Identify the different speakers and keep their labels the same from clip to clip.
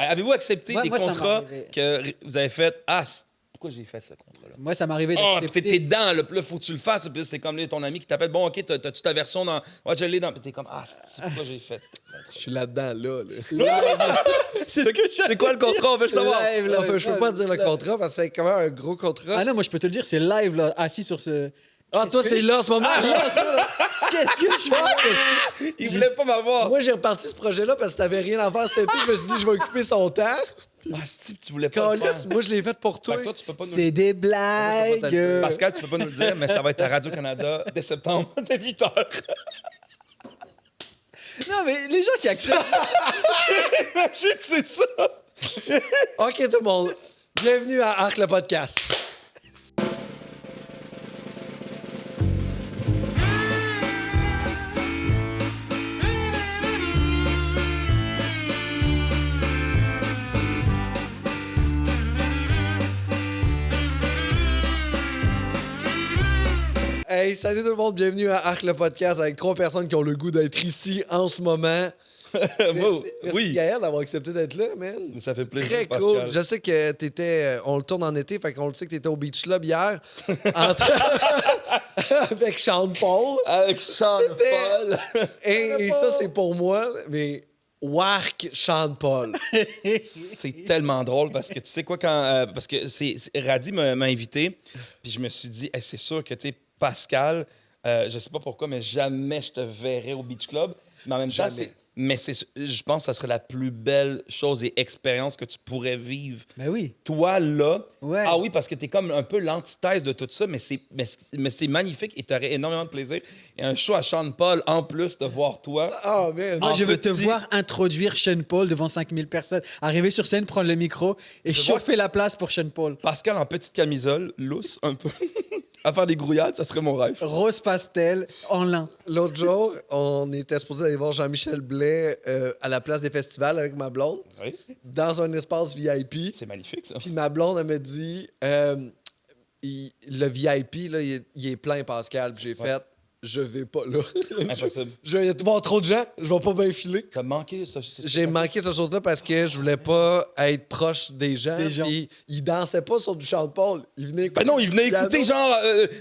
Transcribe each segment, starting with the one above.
Speaker 1: Avez-vous accepté des
Speaker 2: moi, ça m'est
Speaker 1: contrats
Speaker 2: arrivé.
Speaker 1: que vous avez fait? Ah, pourquoi j'ai fait ce contrat-là?
Speaker 2: Moi, ça m'est arrivé
Speaker 1: Oh,
Speaker 2: d'accepter.
Speaker 1: t'es dedans, là, faut que tu le fasses. Puis là, c'est comme là, ton ami qui t'appelle. Bon, OK, t'as-tu ta version dans. Ouais, je l'ai dans. Puis t'es comme, ah, c'est pourquoi j'ai fait.
Speaker 3: Je suis là-dedans, là.
Speaker 2: C'est ce que
Speaker 1: C'est quoi le contrat? On veut le savoir.
Speaker 2: Live, là.
Speaker 3: Enfin, je peux pas dire le contrat parce que c'est quand même un gros contrat.
Speaker 2: Ah non, moi, je peux te le dire, c'est live, là, assis sur ce...
Speaker 3: Ah, toi,
Speaker 2: Qu'est-ce que
Speaker 3: c'est là en ce moment.
Speaker 2: Qu'est-ce que je fais?
Speaker 1: Il voulait pas m'avoir.
Speaker 3: Moi, j'ai reparti ce projet-là parce que t'avais rien à faire cet été. Je me suis dit, je vais occuper son temps.
Speaker 1: Ah, Steve, tu voulais pas le
Speaker 3: Calice,
Speaker 1: faire.
Speaker 3: moi, je l'ai fait pour
Speaker 1: Fait
Speaker 3: toi.
Speaker 1: que toi, tu peux pas nous
Speaker 2: C'est des
Speaker 3: Moi, je peux pas te le
Speaker 2: blagues.
Speaker 3: dire.
Speaker 1: Pascal, tu peux pas nous le dire, mais ça va être à Radio-Canada dès septembre, dès 8 h.
Speaker 2: Non, mais les gens qui acceptent...
Speaker 1: Imagine, c'est ça.
Speaker 3: OK, tout le monde. Bienvenue à Arc le podcast. Hey, salut tout le monde, bienvenue à Arc le podcast avec 3 personnes qui ont le goût d'être ici en ce moment. Merci
Speaker 1: Oui.
Speaker 3: Gaël d'avoir accepté d'être là, man.
Speaker 1: Mais ça fait plaisir,
Speaker 3: Très
Speaker 1: Pascal.
Speaker 3: cool. Je sais que t'étais. On le tourne en été, fait qu'on le sait que t'étais au Beach Club hier. Avec Sean Paul.
Speaker 1: Avec Sean Paul.
Speaker 3: Et ça, c'est pour moi, mais Wark Sean Paul.
Speaker 1: C'est tellement drôle parce que tu sais quoi, quand. Parce que Radi m'a invité, puis je me suis dit, hey, c'est sûr que, tu sais, Pascal, je sais pas pourquoi, mais jamais je te verrai au Beach Club. Mais en même temps,
Speaker 3: Jamais.
Speaker 1: je pense que ça serait la plus belle chose et expérience que tu pourrais vivre.
Speaker 2: Ben oui.
Speaker 1: Toi, là,
Speaker 2: Ouais.
Speaker 1: ah oui, parce que tu es comme un peu l'antithèse de tout ça, mais c'est magnifique et tu aurais énormément de plaisir. Et un show à Sean Paul, en plus de voir toi.
Speaker 3: Oh, man.
Speaker 2: Moi,
Speaker 1: En
Speaker 2: je veux te
Speaker 1: petit.
Speaker 2: voir introduire Sean Paul devant 5000 personnes, arriver sur scène, prendre le micro et
Speaker 1: Je vois-
Speaker 2: chauffer la place pour Sean Paul.
Speaker 1: Pascal en petite camisole, lousse un peu, à faire des grouillades, ça serait mon rêve.
Speaker 2: Rose pastel en lin.
Speaker 3: L'autre jour, on était supposé aller voir Jean-Michel Blais à la place des festivals avec ma blonde,
Speaker 1: Oui,
Speaker 3: dans un espace VIP.
Speaker 1: c'est magnifique, ça.
Speaker 3: Puis ma blonde, elle me dit le VIP, là, il est plein, Pascal. Puis j'ai fait je vais pas là.
Speaker 1: Impossible.
Speaker 3: Il va y avoir trop de gens, je vais pas bien filer.
Speaker 1: T'as manqué ça.
Speaker 3: J'ai manqué cette chose-là parce que je voulais pas être proche des gens.
Speaker 2: Des gens.
Speaker 3: Puis il dansait pas sur du Sean Paul. Il venait écouter.
Speaker 1: Ben non, il venait
Speaker 3: du piano.
Speaker 1: écouter genre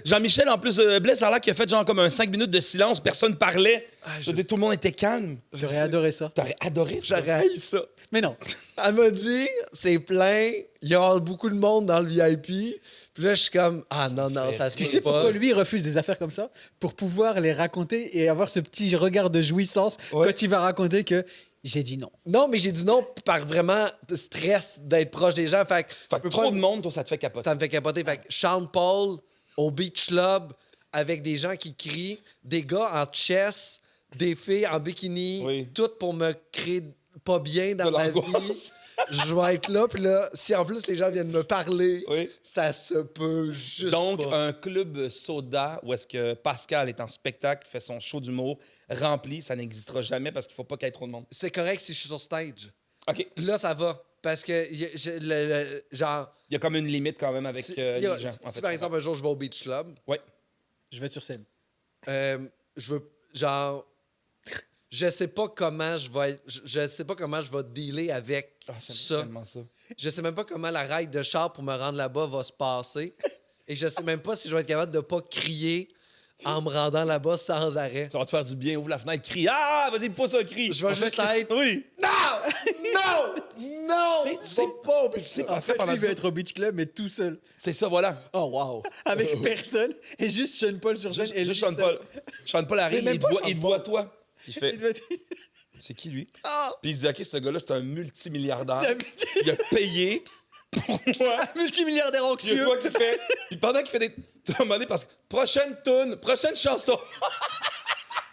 Speaker 1: Jean-Michel en plus Blais, ça a l'air qu'il a fait genre comme un 5 minutes de silence, personne parlait.
Speaker 3: Ah,
Speaker 1: je veux dire, tout le monde était calme.
Speaker 2: J'aurais adoré ça.
Speaker 1: T'aurais adoré ça.
Speaker 3: J'aurais haï ça.
Speaker 2: Mais non.
Speaker 3: Elle m'a dit, c'est plein, il y a beaucoup de monde dans le VIP. Puis là, je suis comme, ah non, non, ça se
Speaker 2: Tu
Speaker 3: peut
Speaker 2: sais
Speaker 3: pas.
Speaker 2: pourquoi lui il refuse des affaires comme ça? Pour pouvoir les raconter et avoir ce petit regard de jouissance
Speaker 1: Ouais.
Speaker 2: quand il va raconter que j'ai dit non.
Speaker 3: Non, mais j'ai dit non par vraiment de stress d'être proche des gens. Fait que
Speaker 1: Fait
Speaker 3: je
Speaker 1: que
Speaker 3: peux
Speaker 1: trop
Speaker 3: pas-
Speaker 1: de monde, toi, ça te fait capoter.
Speaker 3: ça me fait capoter. Fait que Sean Paul au Beach Club avec des gens qui crient, des gars en chess, des filles en bikini,
Speaker 1: Oui.
Speaker 3: tout pour me créer pas bien dans
Speaker 1: De
Speaker 3: ma
Speaker 1: l'angoisse.
Speaker 3: vie. Je vais être là, puis là, si en plus les gens viennent me parler,
Speaker 1: Oui.
Speaker 3: ça se peut juste
Speaker 1: Donc,
Speaker 3: pas.
Speaker 1: un club soda où est-ce que Pascal est en spectacle, fait son show d'humour rempli, ça n'existera jamais parce qu'il faut pas qu'il y ait trop de monde.
Speaker 3: C'est correct si je suis sur stage.
Speaker 1: OK.
Speaker 3: Là, ça va. Parce que, genre,
Speaker 1: Il y a comme une limite quand même avec
Speaker 3: si,
Speaker 1: les gens. en
Speaker 3: si
Speaker 1: fait.
Speaker 3: par exemple un jour je vais au Beach Club,
Speaker 1: Ouais.
Speaker 2: Je vais être sur scène.
Speaker 3: je veux, genre, je sais pas comment je vais, je sais pas comment je vais dealer avec
Speaker 1: Ah, j'aime
Speaker 3: ça.
Speaker 1: tellement ça.
Speaker 3: Je sais même pas comment la ride de char pour me rendre là-bas va se passer. Et je sais même pas si je vais être capable de pas crier en me rendant là-bas sans arrêt.
Speaker 1: Ça va te faire du bien. Ouvre la fenêtre, crie. Ah, vas-y, pousse un cri.
Speaker 3: Je vais
Speaker 1: En
Speaker 3: juste
Speaker 1: fait,
Speaker 3: être-
Speaker 1: Oui.
Speaker 3: Non! Non! Non!
Speaker 1: Tu sais
Speaker 3: pas au Beach
Speaker 1: sais
Speaker 3: Club.
Speaker 2: En
Speaker 1: Parce que
Speaker 2: fait,
Speaker 1: pendant
Speaker 2: lui, il veut
Speaker 1: tout-
Speaker 2: être au Beach Club, mais tout seul.
Speaker 1: C'est ça, voilà.
Speaker 3: Oh, wow!
Speaker 2: Avec personne. Et juste Sean Paul sur scène.
Speaker 1: Juste,
Speaker 2: et lui
Speaker 1: juste Sean
Speaker 2: seul.
Speaker 1: Paul. Sean Paul arrive,
Speaker 3: Mais même
Speaker 1: il te
Speaker 3: pas
Speaker 1: voit,
Speaker 3: Sean
Speaker 1: il te voit toi. Il fait,
Speaker 2: Il doit être-
Speaker 1: c'est qui lui?
Speaker 3: Ah!
Speaker 1: Puis il se dit, OK, ce gars-là, c'est un multimilliardaire.
Speaker 2: C'est un multi-
Speaker 1: Il a payé pour moi.
Speaker 2: un multimilliardaire
Speaker 1: Il y a
Speaker 2: anxieux.
Speaker 1: toi qui fait. Puis pendant qu'il fait des. Tu vas demander parce que prochaine tune, prochaine chanson.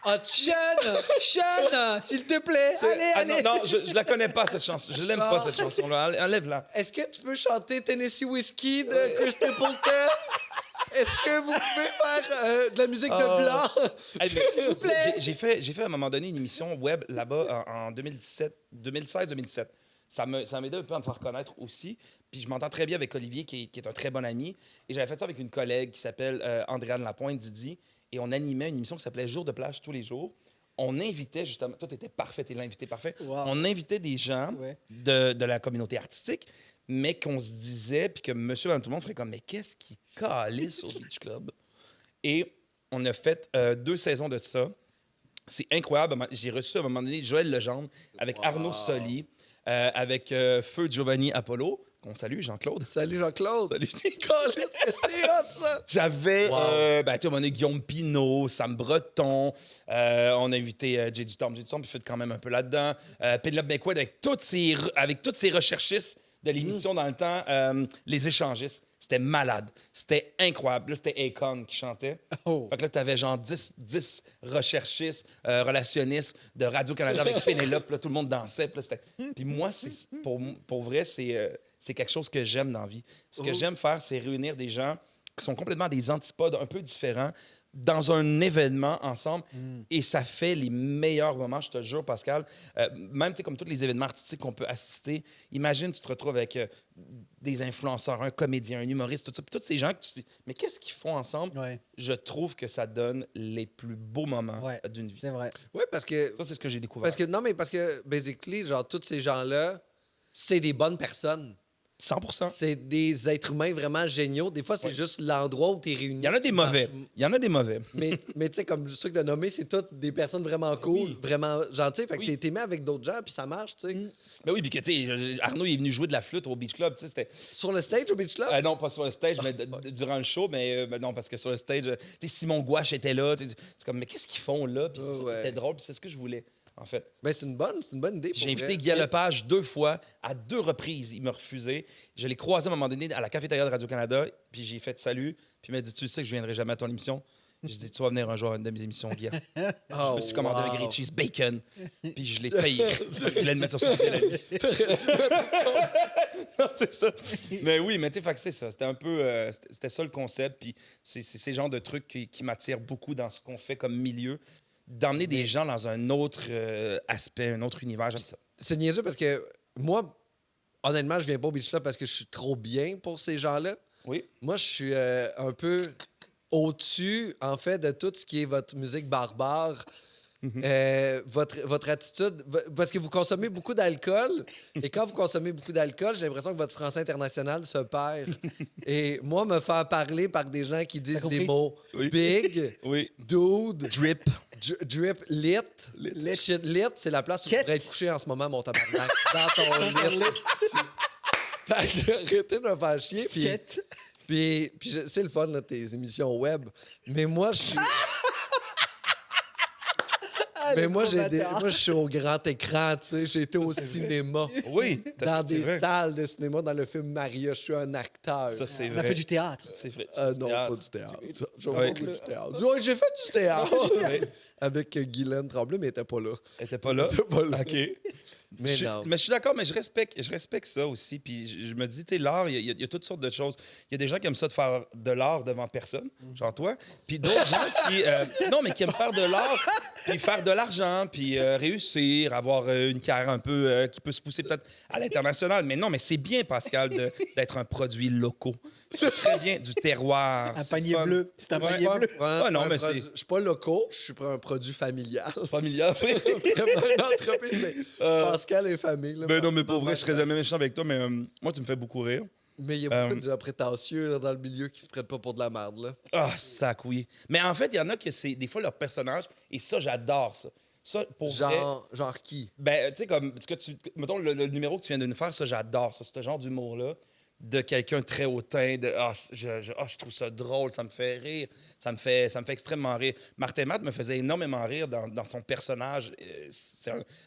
Speaker 3: Ah,
Speaker 2: Sean, s'il te plaît, allez,
Speaker 1: Ah,
Speaker 2: allez.
Speaker 1: non, je la connais pas, cette chanson. Je l'aime pas, cette chanson-là. Enlève-la.
Speaker 3: Est-ce que tu peux chanter Tennessee Whiskey de Chris Stapleton? Est-ce que vous pouvez faire de la musique de blanc?
Speaker 1: Hey, mais
Speaker 2: plaît.
Speaker 1: j'ai fait à un moment donné une émission web là-bas en 2016-2017. Ça m'aidait un peu à me faire connaître aussi. Puis je m'entends très bien avec Olivier, qui est un très bon ami. Et j'avais fait ça avec une collègue qui s'appelle Andréane Lapointe, Didi. Et on animait une émission qui s'appelait Jour de plage tous les jours, on invitait justement, toi, tu étais parfait, t'es l'invité parfait.
Speaker 2: Wow.
Speaker 1: On invitait des gens
Speaker 2: Ouais.
Speaker 1: de la communauté artistique, mais qu'on se disait, puis que monsieur, madame, tout le monde ferait comme, mais qu'est-ce qui calisse au Beach Club? Et on a fait 2 saisons de ça. C'est incroyable. J'ai reçu à un moment donné Joël Legendre avec Arnaud Soli, avec Feu Giovanni Apollo, qu'on salue, Jean-Claude.
Speaker 3: Salut Jean-Claude.
Speaker 1: Salut.
Speaker 3: Calisse que c'est hot, ça!
Speaker 1: J'avais,
Speaker 3: Wow.
Speaker 1: ben, tu sais, on a Guillaume Pinot, Sam Breton, on a invité Jay Dutombe, puis fait quand même un peu là-dedans. Pénélope McQuaid avec toutes ces recherchistes de l'émission dans le temps, les échangistes. C'était malade. C'était incroyable. Là, c'était Akon qui chantait.
Speaker 2: Oh.
Speaker 1: Fait que là, t'avais genre 10 recherchistes, relationnistes de Radio-Canada avec Pénélope. Là, tout le monde dansait. Puis moi, pour vrai, c'est quelque chose que j'aime dans la vie. Ce que j'aime faire, c'est réunir des gens qui sont complètement des antipodes, un peu différents, dans un événement ensemble. Et ça fait les meilleurs moments, je te jure, Pascal. Même, tu sais, comme tous les événements artistiques qu'on peut assister, imagine, tu te retrouves avec des influenceurs, un comédien, un humoriste, tout ça. Puis tous ces gens que tu te dis, mais qu'est-ce qu'ils font ensemble?
Speaker 2: Ouais,
Speaker 1: Je trouve que ça donne les plus beaux moments
Speaker 2: ouais,
Speaker 1: d'une vie.
Speaker 2: c'est vrai.
Speaker 3: Oui, parce que,
Speaker 1: Ça, c'est ce que j'ai découvert.
Speaker 3: parce que, basically, genre, tous ces gens-là, c'est des bonnes personnes.
Speaker 1: 100%.
Speaker 3: C'est des êtres humains vraiment géniaux. Des fois, c'est juste l'endroit où tu es réuni.
Speaker 1: Il y en a des mauvais. Il y en a des mauvais.
Speaker 3: Mais tu sais, comme ceux que tu as nommés, c'est toutes des personnes vraiment cool,
Speaker 1: Oui.
Speaker 3: vraiment gentilles. Fait que
Speaker 1: Oui.
Speaker 3: t'es mis avec d'autres gens, puis ça marche, tu sais.
Speaker 1: Ben oui, puis que, tu sais, Arnaud, il est venu jouer de la flûte au Beach Club, tu sais, c'était...
Speaker 3: Sur le stage au Beach Club?
Speaker 1: Non, pas sur le stage, mais durant le show, mais non, parce que sur le stage, tu sais, Simon Gouache était là, tu sais, c'est comme, mais qu'est-ce qu'ils font là? Puis
Speaker 3: Ouais.
Speaker 1: c'était drôle, puis c'est ce que je voulais, en fait.
Speaker 3: Ben, c'est une bonne idée. pour
Speaker 1: J'ai invité
Speaker 3: vrai.
Speaker 1: Guy Lepage 2 fois, à 2 reprises, il m'a refusé. Je l'ai croisé à un moment donné à la cafétéria de Radio-Canada, puis j'ai fait salut, puis il m'a dit, tu sais que je viendrai jamais à ton émission? J'ai dit, tu vas venir un jour à une de mes émissions, Guy.
Speaker 3: Oh,
Speaker 1: Je me suis commandé un
Speaker 3: wow.
Speaker 1: grilled cheese bacon, puis je l'ai payé. Je voulais le mettre sur son télé. Non, c'est ça. Mais oui, mais tu sais, fait que c'est ça. C'était un peu... c'était ça le concept. Puis c'est ces genres de trucs qui m'attirent beaucoup dans ce qu'on fait comme milieu. D'emmener des gens dans un autre aspect, un autre univers. J'aime ça.
Speaker 3: C'est niaiseux parce que moi, honnêtement, je viens pas au Beach Club parce que je suis trop bien pour ces gens-là.
Speaker 1: Oui.
Speaker 3: Moi, je suis un peu au-dessus, en fait, de tout ce qui est votre musique barbare. Votre attitude, parce que vous consommez beaucoup d'alcool, et quand vous consommez beaucoup d'alcool, j'ai l'impression que votre français international se perd. Et moi, me faire parler par des gens qui disent
Speaker 2: compris?
Speaker 3: les mots
Speaker 1: Oui.
Speaker 3: big,
Speaker 1: Oui.
Speaker 3: dude,
Speaker 1: Drip.
Speaker 3: drip, lit. Shit, lit, c'est la place où tu
Speaker 2: Ket.
Speaker 3: devrais être couché en ce moment, mon tabarnak. Dans ton lit. Fait que arrêtez de me faire chier.
Speaker 2: Quête.
Speaker 3: Puis c'est le fun, là, tes émissions web. Mais moi, je suis... Mais moi, je suis au grand écran, tu sais. J'ai été au cinéma.
Speaker 1: Oui.
Speaker 3: Dans
Speaker 1: c'est
Speaker 3: des
Speaker 1: vrai.
Speaker 3: salles de cinéma, dans le film Maria. Je suis un acteur.
Speaker 1: Ça, c'est
Speaker 2: On
Speaker 1: vrai.
Speaker 2: a fait du théâtre.
Speaker 1: C'est vrai.
Speaker 3: Non,
Speaker 1: Théâtre.
Speaker 3: pas du théâtre. J'ai
Speaker 1: Ouais.
Speaker 3: pas fait du théâtre. Ouais, j'ai fait du théâtre.
Speaker 1: Ouais.
Speaker 3: Avec Guylaine Tremblay, mais elle était pas là.
Speaker 1: Elle était pas là.
Speaker 3: Elle était pas là.
Speaker 1: OK.
Speaker 3: Mais non.
Speaker 1: Mais je suis d'accord, mais je respecte ça aussi. Puis je me dis, tu sais, l'art, il y a toutes sortes de choses. Il y a des gens qui aiment ça de faire de l'art devant personne, genre toi. Puis d'autres gens qui... non, mais qui aiment faire de l'art, puis faire de l'argent, puis réussir, avoir une carrière un peu qui peut se pousser peut-être à l'international. Mais non, mais c'est bien, Pascal, d'être un produit local. C'est très bien, du terroir.
Speaker 2: Un
Speaker 1: c'est
Speaker 2: panier
Speaker 1: fun.
Speaker 2: bleu. C'est un
Speaker 3: Je suis
Speaker 2: panier
Speaker 3: pas
Speaker 2: bleu.
Speaker 3: un-
Speaker 1: non,
Speaker 3: un
Speaker 1: mais
Speaker 3: produit-
Speaker 1: c'est-
Speaker 3: Je suis pas local, je suis pas un produit familial.
Speaker 1: Familial, tu sais.
Speaker 3: Vraiment une entreprise. Mais Pascal et famille. Là,
Speaker 1: Ben non, mais pour
Speaker 3: maman,
Speaker 1: vrai, je serais jamais méchant avec toi, mais moi, tu me fais beaucoup rire.
Speaker 3: Mais il y a beaucoup de gens prétentieux là, dans le milieu qui se prennent pas pour de la merde. Là.
Speaker 1: Ah, sac, oui. Mais en fait, il y en a que c'est des fois leur personnage, et ça, j'adore ça. Ça, pour vrai,
Speaker 3: Genre qui?
Speaker 1: ben, tu sais, comme, ce que mettons, le numéro que tu viens de nous faire, ça, j'adore ça, ce genre d'humour-là, de quelqu'un très hautain, je trouve ça drôle, ça me fait rire, ça me fait extrêmement rire. Martin Matt me faisait énormément rire dans son personnage.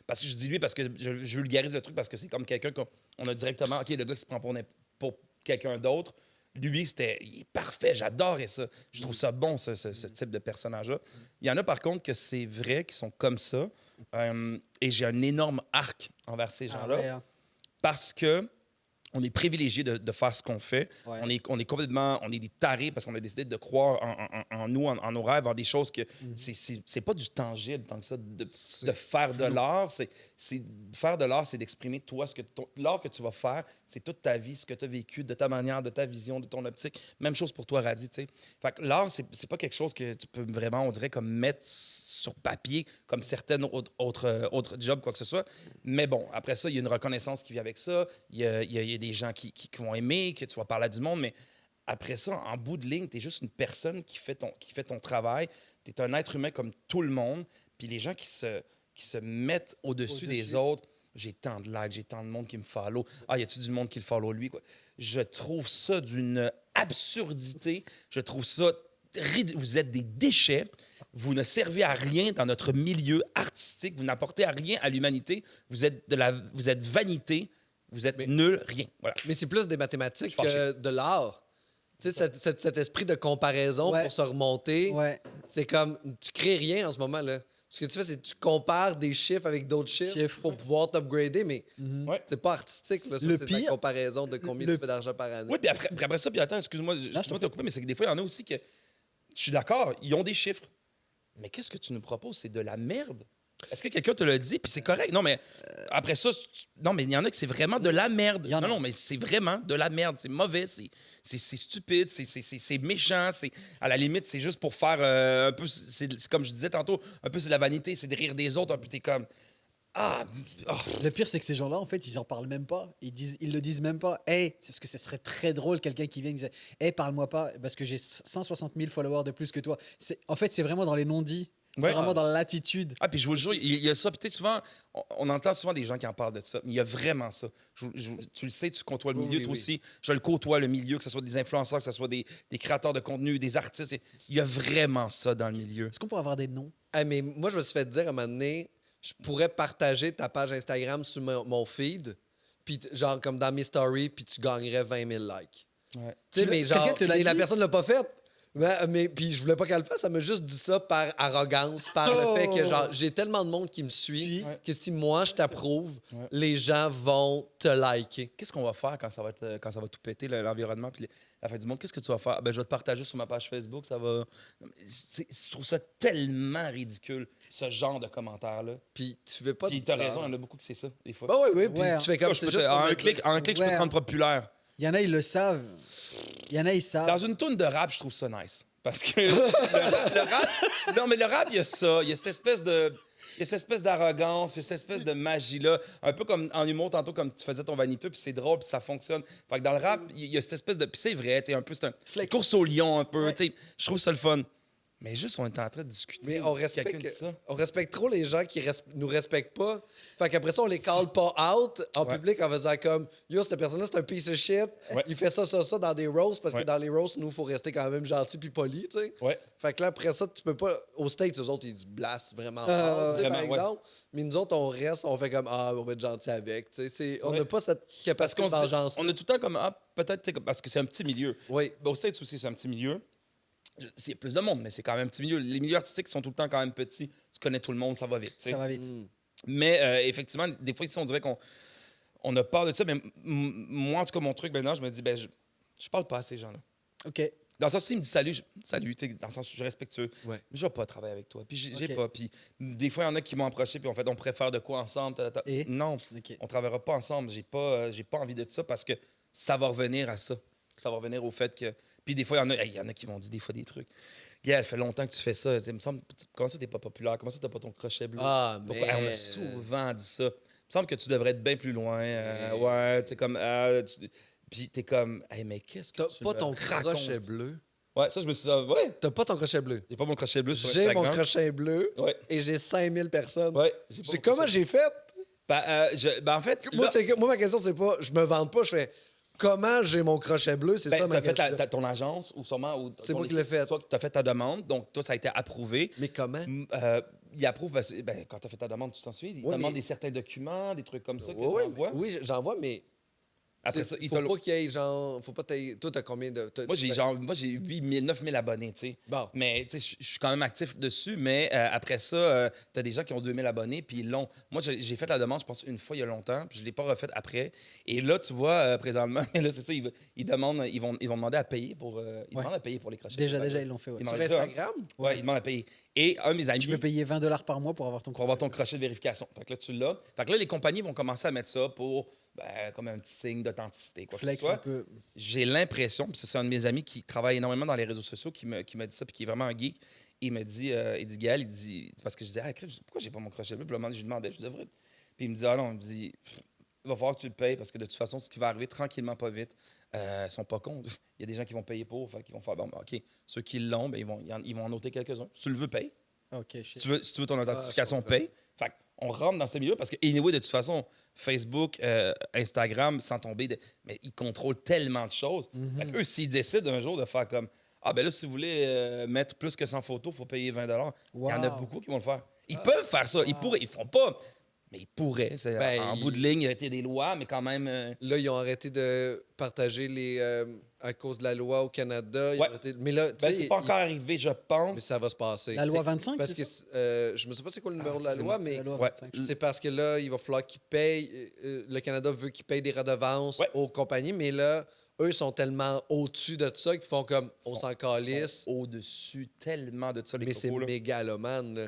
Speaker 1: Parce que je dis lui, parce que je vulgarise le truc, parce que c'est comme quelqu'un qu'on a directement, OK, le gars qui se prend pour quelqu'un d'autre, lui, il est parfait, j'adorais ça. Je trouve ça bon, ce type de personnage-là. Il y en a, par contre, que c'est vrai, qui sont comme ça. Et j'ai un énorme arc envers ces
Speaker 2: Ah
Speaker 1: gens-là.
Speaker 2: ouais, hein.
Speaker 1: Parce que on est privilégié de faire ce qu'on fait.
Speaker 2: Ouais.
Speaker 1: On est des tarés parce qu'on a décidé de croire en nous, en nos rêves, en des choses que c'est pas du tangible tant que ça, de faire de l'art. Faire de l'art, c'est d'exprimer toi, l'art que tu vas faire, c'est toute ta vie, ce que tu as vécu, de ta manière, de ta vision, de ton optique. Même chose pour toi, Radi, tu sais. Fait que l'art, c'est pas quelque chose que tu peux vraiment, on dirait, comme mettre sur papier, comme certaines autres jobs, quoi que ce soit. Mais bon, après ça, il y a une reconnaissance qui vient avec ça. Il y a des gens qui vont aimer, que tu vas parler à du monde, mais après ça, en bout de ligne, tu es juste une personne qui fait ton travail. Tu es un être humain comme tout le monde. Puis les gens qui se mettent au-dessus des autres, j'ai tant de likes, j'ai tant de monde qui me follow. Ah, y a-tu du monde qui le follow lui, quoi? Je trouve ça d'une absurdité. Je trouve ça vous êtes des déchets, vous ne servez à rien dans notre milieu artistique, vous n'apportez à rien à l'humanité, vous êtes vanité, vous êtes nul, rien. Voilà.
Speaker 3: Mais c'est plus des mathématiques que de l'art. Tu sais, cet esprit de comparaison pour se remonter, c'est comme, tu crées rien en ce moment, là. Ce que tu fais, c'est que tu compares des chiffres avec d'autres chiffres pour pouvoir t'upgrader, mais c'est pas artistique, là. Ça, c'est la comparaison de combien tu fais d'argent par année.
Speaker 1: Oui, puis après ça, puis attends, excuse-moi, je t'ai coupé, mais c'est que des fois, il y en a aussi que, je suis d'accord, ils ont des chiffres. Mais qu'est-ce que tu nous proposes? C'est de la merde. Est-ce que quelqu'un te l'a dit? Puis c'est correct. Non, mais après ça, non, mais il y en a que c'est vraiment de la merde. Non, mais c'est vraiment de la merde. C'est mauvais, c'est stupide, c'est méchant. À la limite, c'est juste pour faire un peu... C'est comme je disais tantôt, un peu c'est de la vanité, c'est de rire des autres. Un peu, t'es comme...
Speaker 2: Le pire, c'est que ces gens-là, en fait, ils en parlent même pas. Ils le disent même pas. Hey, c'est parce que ce serait très drôle, quelqu'un qui vient et dit hey, parle-moi pas, parce que j'ai 160 000 followers de plus que toi. En fait, c'est vraiment dans les non-dits. C'est vraiment dans l'attitude.
Speaker 1: Ah, puis je vous le jure, il y a ça. Puis souvent, on entend souvent des gens qui en parlent de ça. Mais il y a vraiment ça. Tu le sais, tu côtoies le milieu, toi aussi. Je le côtoie, le milieu, que ce soit des influenceurs, que ce soit des créateurs de contenu, des artistes. Il y a vraiment ça dans le milieu.
Speaker 2: Est-ce qu'on pourrait avoir des noms?
Speaker 3: Mais moi, je me suis fait dire à un moment donné, je pourrais partager ta page Instagram sur mon feed, puis genre comme dans mes stories, puis tu gagnerais 20 000 likes.
Speaker 1: Ouais.
Speaker 3: Tu sais, mais genre, la personne l'a pas fait. Mais puis je voulais pas qu'elle le fasse, elle m'a juste dit ça par arrogance, par le fait que genre j'ai tellement de monde qui me suit que si moi je t'approuve, les gens vont te liker.
Speaker 1: Qu'est-ce qu'on va faire quand ça va tout péter, l'environnement puis la fin du monde? Qu'est-ce que tu vas faire? Ben, je vais te partager sur ma page Facebook, ça va... Je trouve ça tellement ridicule, ce genre de commentaires-là.
Speaker 3: Puis tu veux pas...
Speaker 1: Puis t'as raison, il y en a beaucoup que c'est ça, des fois.
Speaker 3: Bah oui, puis tu fais comme...
Speaker 1: En un clic, je peux te rendre populaire.
Speaker 2: Il y en a, ils le savent. Il y en a, ils savent.
Speaker 1: Dans une toune de rap, je trouve ça nice. Parce que le rap... Non, mais le rap, il y a ça. Il y a cette espèce de... Il y a cette espèce d'arrogance, il y a cette espèce de magie-là. Un peu comme en humour, tantôt, comme tu faisais ton vaniteux, puis c'est drôle, puis ça fonctionne. Fait que dans le rap, il y a cette espèce de... Puis c'est vrai, tu sais, un peu, c'est un course au lion, un peu, tu sais. Je trouve ça le fun. Mais juste, on est en train de discuter.
Speaker 3: Mais on respecte trop les gens qui nous respectent pas. Fait qu'après ça, on les call pas out en public en faisant comme yo, cette personne-là, c'est un piece of shit. Il fait ça dans des roasts parce que dans les roasts, nous, il faut rester quand même gentil puis poli, tu sais. Fait que là, après ça, tu peux pas. Aux States, eux autres, ils blastent vraiment fort, tu sais, par exemple. Mais nous autres, on reste, on fait comme on va être gentil avec. Tu sais, on n'a pas cette capacité de vengeance.
Speaker 1: On est tout le temps comme peut-être parce que c'est un petit milieu.
Speaker 3: Oui.
Speaker 1: Aux States aussi, c'est un petit milieu. Il y a plus de monde, mais c'est quand même un petit milieu. Les milieux artistiques sont tout le temps quand même petits. Tu connais tout le monde, ça va vite. T'sais.
Speaker 2: Ça va vite.
Speaker 1: Mais effectivement, des fois, ici, on dirait qu'on a peur de ça. Mais moi, en tout cas, mon truc, maintenant, je me dis, je parle pas à ces gens-là.
Speaker 2: OK.
Speaker 1: Dans le sens, s'ils me disent salut, dans le sens, je suis respectueux.
Speaker 3: Ouais.
Speaker 1: Mais je vais pas travailler avec toi. Puis j'ai pas. Puis des fois, il y en a qui m'ont approché, puis en fait, on préfère de quoi ensemble? Non, on travaillera pas ensemble. J'ai pas envie de ça parce que ça va revenir à ça. Ça va revenir au fait que... Puis des fois, il y en a qui vont dire des fois des trucs. Yeah, ça fait longtemps que tu fais ça. Il me semble, comment ça, t'es pas populaire? Comment ça, t'as pas ton crochet bleu?
Speaker 3: Ah, mais...
Speaker 1: On a souvent dit ça. Il me semble que tu devrais être bien plus loin. Ouais, tu sais, comme... Puis t'es comme, hey, mais qu'est-ce que tu
Speaker 3: T'as pas ton
Speaker 1: racontes?
Speaker 3: crochet bleu?
Speaker 1: Ouais, ça, je me suis dit, ouais.
Speaker 3: T'as pas ton crochet bleu?
Speaker 1: J'ai pas mon crochet bleu sur
Speaker 3: J'ai
Speaker 1: Instagram.
Speaker 3: mon crochet bleu et j'ai 5000 personnes.
Speaker 1: Ouais.
Speaker 3: Comment j'ai fait?
Speaker 1: En fait...
Speaker 3: Moi, ma question, c'est pas, je me vante pas, je fais... Comment j'ai mon crochet bleu? C'est ça ma question.
Speaker 1: Tu as fait ton agence ou sûrement...
Speaker 3: C'est moi qui l'ai fait.
Speaker 1: Soit que tu as fait ta demande, donc toi, ça a été approuvé.
Speaker 3: Mais comment?
Speaker 1: Il approuve parce que quand tu as fait ta demande, tu t'en souviens, il te demande des certains documents, des trucs comme ça que tu envoies.
Speaker 3: Oui, j'envoie, mais...
Speaker 1: Après ça,
Speaker 3: Faut pas qu'il y ait genre. Faut pas toi, t'as combien de.
Speaker 1: Moi, j'ai 8 000, 9 000 abonnés, tu sais.
Speaker 3: Bon.
Speaker 1: Mais, tu sais, je suis quand même actif dessus, mais après ça, t'as des gens qui ont 2 000 abonnés, puis ils l'ont. Moi, j'ai fait la demande, je pense, une fois il y a longtemps, puis je l'ai pas refaite après. Et là, tu vois, présentement, là, c'est ça, ils vont demander à payer pour. Ils demandent à payer pour les crochets.
Speaker 2: Déjà, ils l'ont fait. Ouais.
Speaker 1: Ils
Speaker 3: Sur
Speaker 1: demandent-
Speaker 3: Instagram?
Speaker 1: Ouais, ils demandent à payer. Et un de mes amis.
Speaker 2: Tu peux payer $20 par mois pour avoir ton
Speaker 1: Pour avoir ton crochet de vérification. Fait que là, tu l'as. Fait que là, les compagnies vont commencer à mettre ça pour, comme un petit signe d'authenticité, quoi que ce
Speaker 2: flex
Speaker 1: soit.
Speaker 2: un peu.
Speaker 1: J'ai l'impression, puis c'est un de mes amis qui travaille énormément dans les réseaux sociaux qui m'a dit ça, puis qui est vraiment un geek. Il me dit, Gaël, parce que je disais, pourquoi j'ai pas mon crochet bleu? Puis là, je lui demandais, je devrais. Puis il me dit, ah non, il me dit, il va falloir que tu le payes parce que de toute façon, ce qui va arriver tranquillement, pas vite, ils sont pas cons. Il y a des gens qui vont payer pour, fait qu'ils vont faire, bon, OK, ceux qui l'ont, ben, ils vont en noter quelques-uns. Si tu le veux, paye.
Speaker 2: Ok, shit.
Speaker 1: Si tu veux ton authentification,
Speaker 3: je comprends.
Speaker 1: paye. Fait on rentre dans ce milieu parce que, anyway, de toute façon, Facebook, Instagram, sans tomber, mais ils contrôlent tellement de choses. Fait eux, s'ils décident un jour de faire comme ah, ben là, si vous voulez mettre plus que 100 photos, il faut payer 20 Il y en a
Speaker 2: Wow.
Speaker 1: beaucoup qui vont le faire. Ils peuvent faire ça. Ils pourraient. Ils le feront pas. Mais ils pourraient. En bout de ligne, il y a été des lois, mais quand même.
Speaker 3: Là, ils ont arrêté de partager les. À cause de la loi au Canada. Ils ont
Speaker 1: Ouais.
Speaker 3: arrêté- Mais là, tu
Speaker 1: Ben,
Speaker 3: sais.
Speaker 1: c'est pas encore arrivé, je
Speaker 3: Mais
Speaker 1: pense.
Speaker 3: ça va se passer.
Speaker 2: La loi 25,
Speaker 3: Parce
Speaker 2: c'est
Speaker 3: que
Speaker 2: ça?
Speaker 3: je me sais pas c'est quoi le numéro de la
Speaker 1: excuse-moi,
Speaker 3: loi, mais
Speaker 2: C'est la loi
Speaker 1: Ouais.
Speaker 2: 25.
Speaker 3: c'est parce que là, il va falloir qu'ils payent. Le Canada veut qu'ils payent des redevances
Speaker 1: Ouais.
Speaker 3: aux compagnies, mais là, eux sont tellement au-dessus de ça qu'ils font comme on s'en
Speaker 1: Ils
Speaker 3: calisse.
Speaker 1: sont au-dessus tellement de ça, les
Speaker 3: Mais c'est
Speaker 1: cocos, là.
Speaker 3: mégalomane, là.